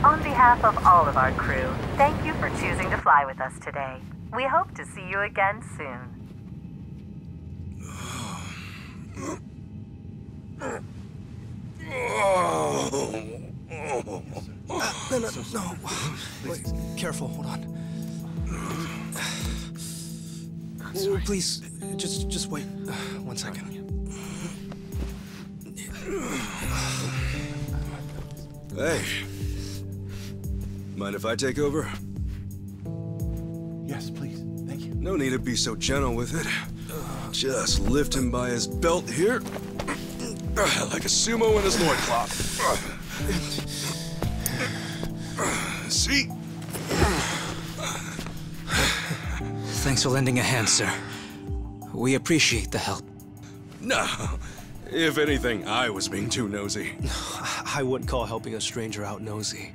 On behalf of all of our crew, thank you for choosing to fly with us today. We hope to see you again soon. No. Wait, careful, hold on. Oh, please, just wait 1 second. Hey. Mind if I take over? Yes, please. Thank you. No need to be so gentle with it. Just lift him by his belt here. Like a sumo in his loincloth. See? Thanks for lending a hand, sir. We appreciate the help. No. If anything, I was being too nosy. I wouldn't call helping a stranger out nosy.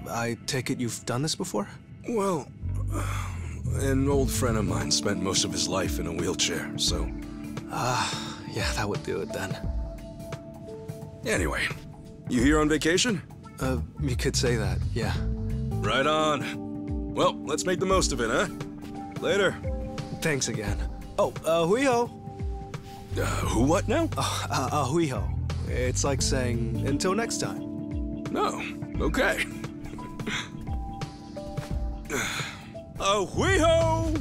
I take it you've done this before? Well, an old friend of mine spent most of his life in a wheelchair, so... Yeah, that would do it then. Anyway, you here on vacation? You could say that, yeah. Right on. Well, let's make the most of it, huh? Later. Thanks again. Oh, hui-ho. Who what now? Hui-ho. It's like saying, until next time. No, okay. Hui-ho!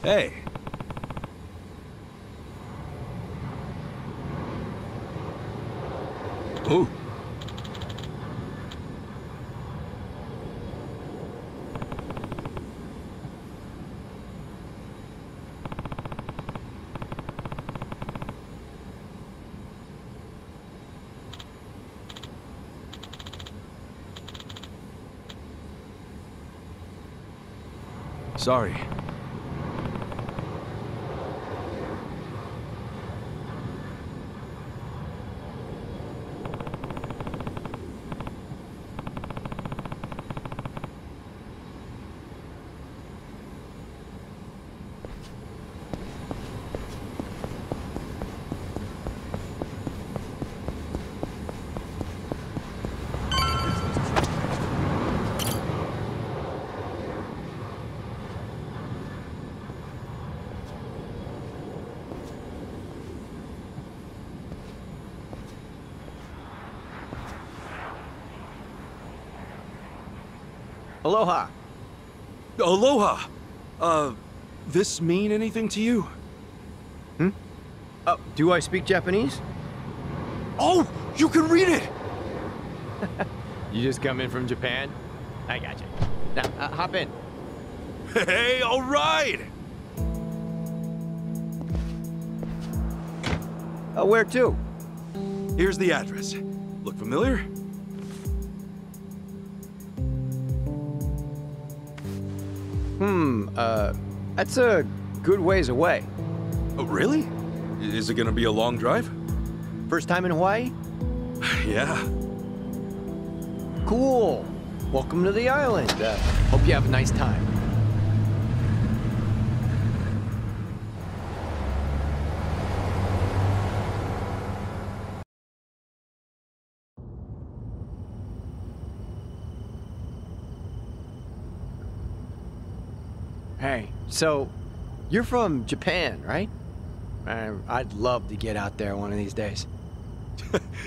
Hey. Ooh. Sorry. Aloha. Aloha! This mean anything to you? Hmm? Do I speak Japanese? Oh! You can read it! You just come in from Japan? I got you. Now, hop in. Hey, all right! Where to? Here's the address. Look familiar? That's a good ways away. Oh, really? Is it gonna be a long drive? First time in Hawaii? Yeah. Cool. Welcome to the island. Hope you have a nice time. Hey, so you're from Japan, right? I'd love to get out there one of these days.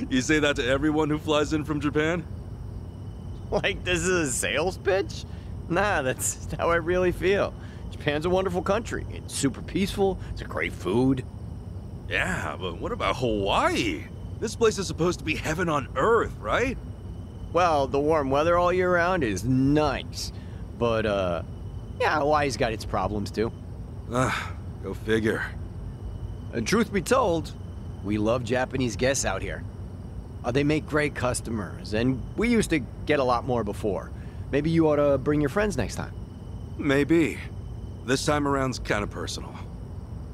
You say that to everyone who flies in from Japan? Like this is a sales pitch? Nah, that's how I really feel. Japan's a wonderful country. It's super peaceful. It's a great food. Yeah, but what about Hawaii? This place is supposed to be heaven on earth, right? Well, the warm weather all year round is nice. But, yeah, Hawaii's got its problems, too. Go figure. And truth be told, we love Japanese guests out here. They make great customers, and we used to get a lot more before. Maybe you ought to bring your friends next time. Maybe. This time around's kind of personal.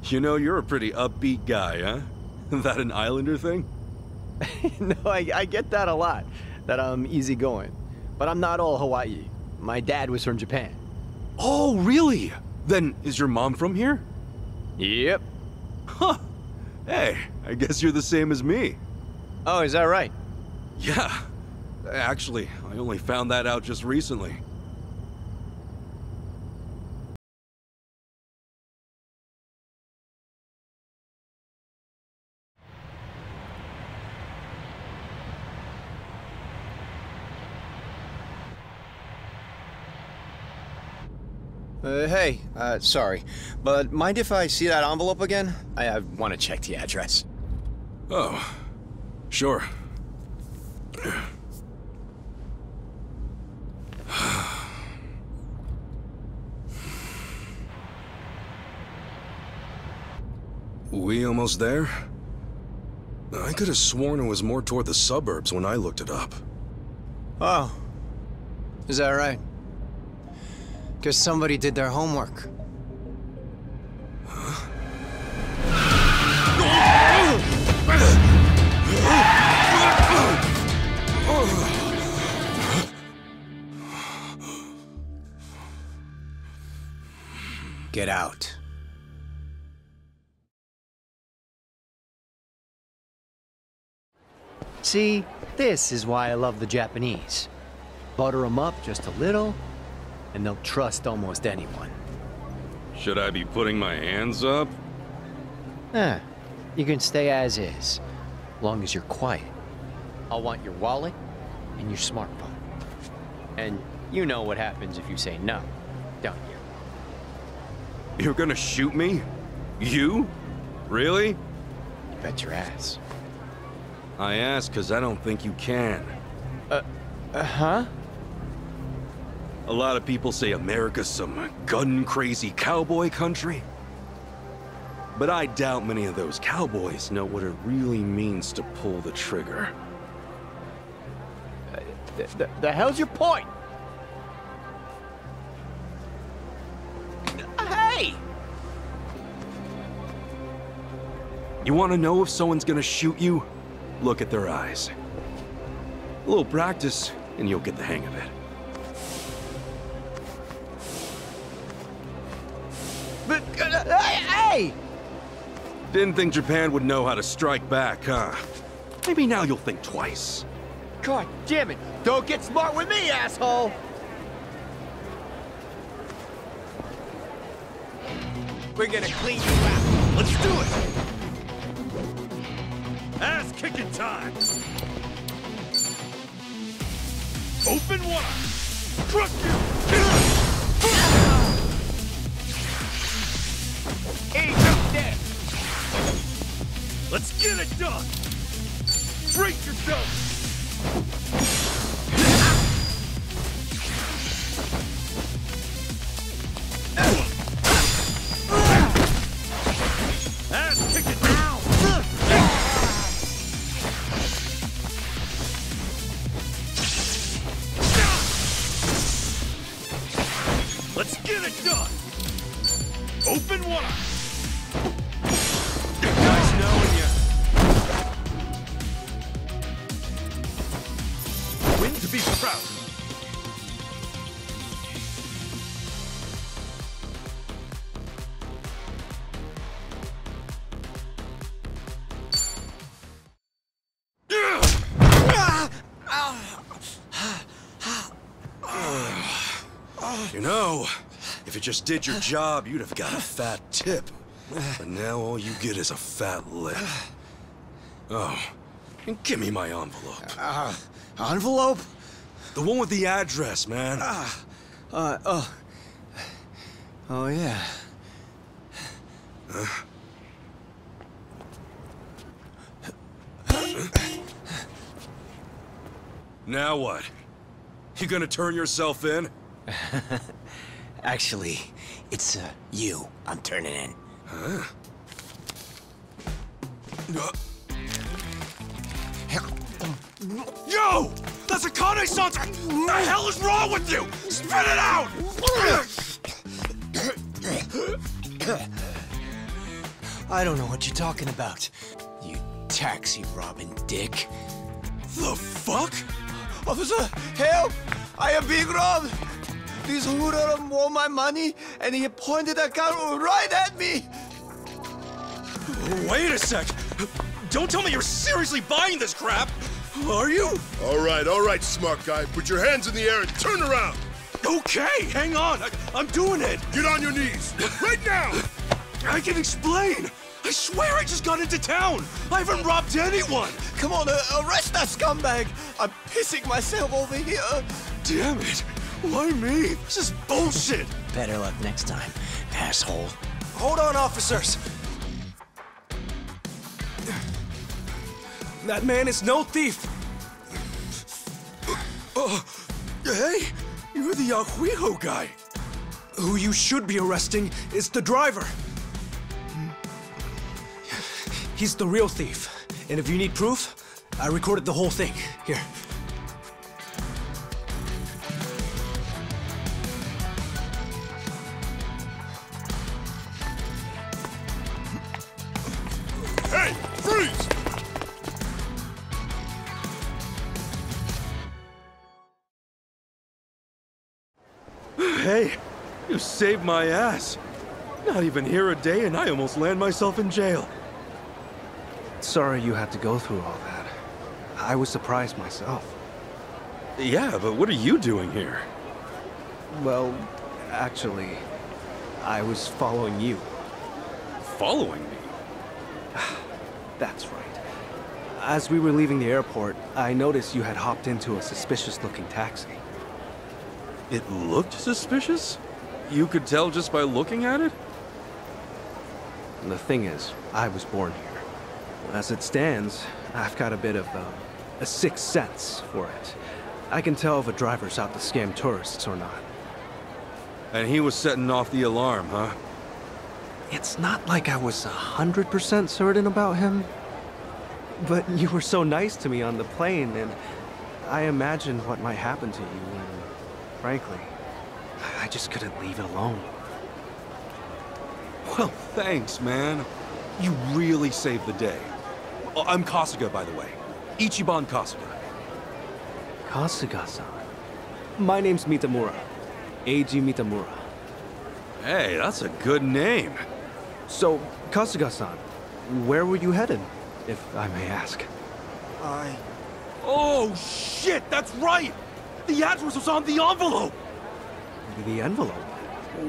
You know, you're a pretty upbeat guy, huh? That an Islander thing? No, I get that a lot, that I'm easygoing. But I'm not all Hawaii. My dad was from Japan. Oh, really? Then is your mom from here? Yep. Huh. Hey, I guess you're the same as me. Oh, is that right? Yeah. Actually, I only found that out just recently. Hey, sorry, but mind if I see that envelope again? I want to check the address. Oh, sure. We almost there? I could have sworn it was more toward the suburbs when I looked it up. Oh. Is that right? Guess somebody did their homework. Get out. See, this is why I love the Japanese. Butter them up just a little, and they'll trust almost anyone. Should I be putting my hands up? You can stay as is, long as you're quiet. I'll want your wallet and your smartphone. And you know what happens if you say no, don't you? You're gonna shoot me? You? Really? You bet your ass. I ask because I don't think you can. Huh? A lot of people say America's some gun-crazy cowboy country. But I doubt many of those cowboys know what it really means to pull the trigger. The hell's your point? Hey! You want to know if someone's gonna shoot you? Look at their eyes. A little practice, and you'll get the hang of it. But, hey! Didn't think Japan would know how to strike back, huh? Maybe now you'll think twice. God damn it! Don't get smart with me, asshole! We're gonna clean you out. Let's do it! Ass-kicking time! Open wide! Truck you! Ain't up there! Let's get it done! Brace yourself! Ass kicking down! Let's get it done! Open wide! Nice knowing you. Win to be proud. You know, if you just did your job, you'd have got a fat tip. But now all you get is a fat lip. Oh, and give me my envelope. Envelope? The one with the address, man. Oh, yeah. Now what? You gonna turn yourself in? Actually, it's you I'm turning in. Huh? Yo! That's a Kane-san! What the hell is wrong with you? Spit it out! I don't know what you're talking about, you taxi-robbing dick. The fuck? Officer, help! I am being robbed! This hoodlum won my money, and he pointed a gun right at me! Wait a sec! Don't tell me you're seriously buying this crap! Are you? All right, smart guy. Put your hands in the air and turn around. Okay, hang on. I'm doing it. Get on your knees. Right now! I can explain. I swear I just got into town. I haven't robbed anyone. Come on, arrest that scumbag! I'm pissing myself over here. Damn it. Why me? This is bullshit. Better luck next time, asshole. Hold on, officers. That man is no thief. Hey, you're the Yahuiho guy. Who you should be arresting is the driver. He's the real thief. And if you need proof, I recorded the whole thing. Here. Hey, freeze! Hey, you saved my ass. Not even here a day and I almost land myself in jail. Sorry you had to go through all that. I was surprised myself. Yeah, but what are you doing here? Well, actually, I was following you. Following me? That's right. As we were leaving the airport, I noticed you had hopped into a suspicious-looking taxi. It looked suspicious? You could tell just by looking at it? And the thing is, I was born here. As it stands, I've got a bit of a sixth sense for it. I can tell if a driver's out to scam tourists or not. And he was setting off the alarm, huh? It's not like I was 100% certain about him. But you were so nice to me on the plane, and I imagined what might happen to you, and frankly, I just couldn't leave it alone. Well, thanks, man. You really saved the day. Oh, I'm Kasuga, by the way. Ichiban Kasuga. Kasuga-san. My name's Mitamura. Eiji Mitamura. Hey, that's a good name. So, Kasuga-san, where were you headed, if I may ask? Oh, shit, that's right! The address was on the envelope! The envelope?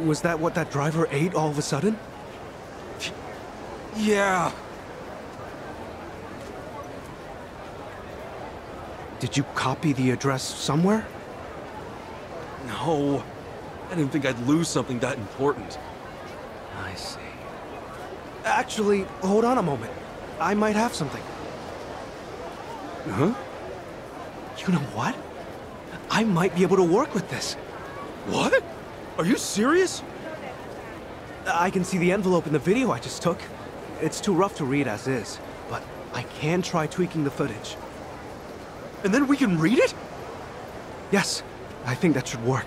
Was that what that driver ate all of a sudden? Yeah. Did you copy the address somewhere? No. I didn't think I'd lose something that important. I see. Actually, hold on a moment. I might have something. Huh? You know what? I might be able to work with this. What? Are you serious? I can see the envelope in the video I just took. It's too rough to read as is, but I can try tweaking the footage. And then we can read it? Yes, I think that should work.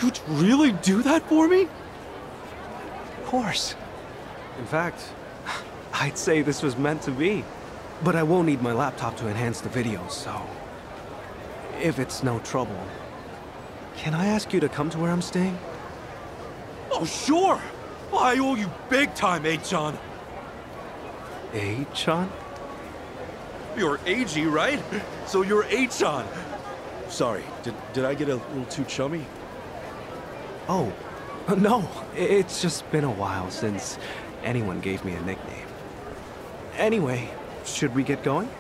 You'd really do that for me? Of course. In fact, I'd say this was meant to be. But I won't need my laptop to enhance the video, so... if it's no trouble, can I ask you to come to where I'm staying? Oh, sure! I owe you big time, A-chan. A-chan? You're Eiji, right? So you're A-chan. Sorry, did I get a little too chummy? Oh, no. It's just been a while since anyone gave me a nickname. Anyway, should we get going?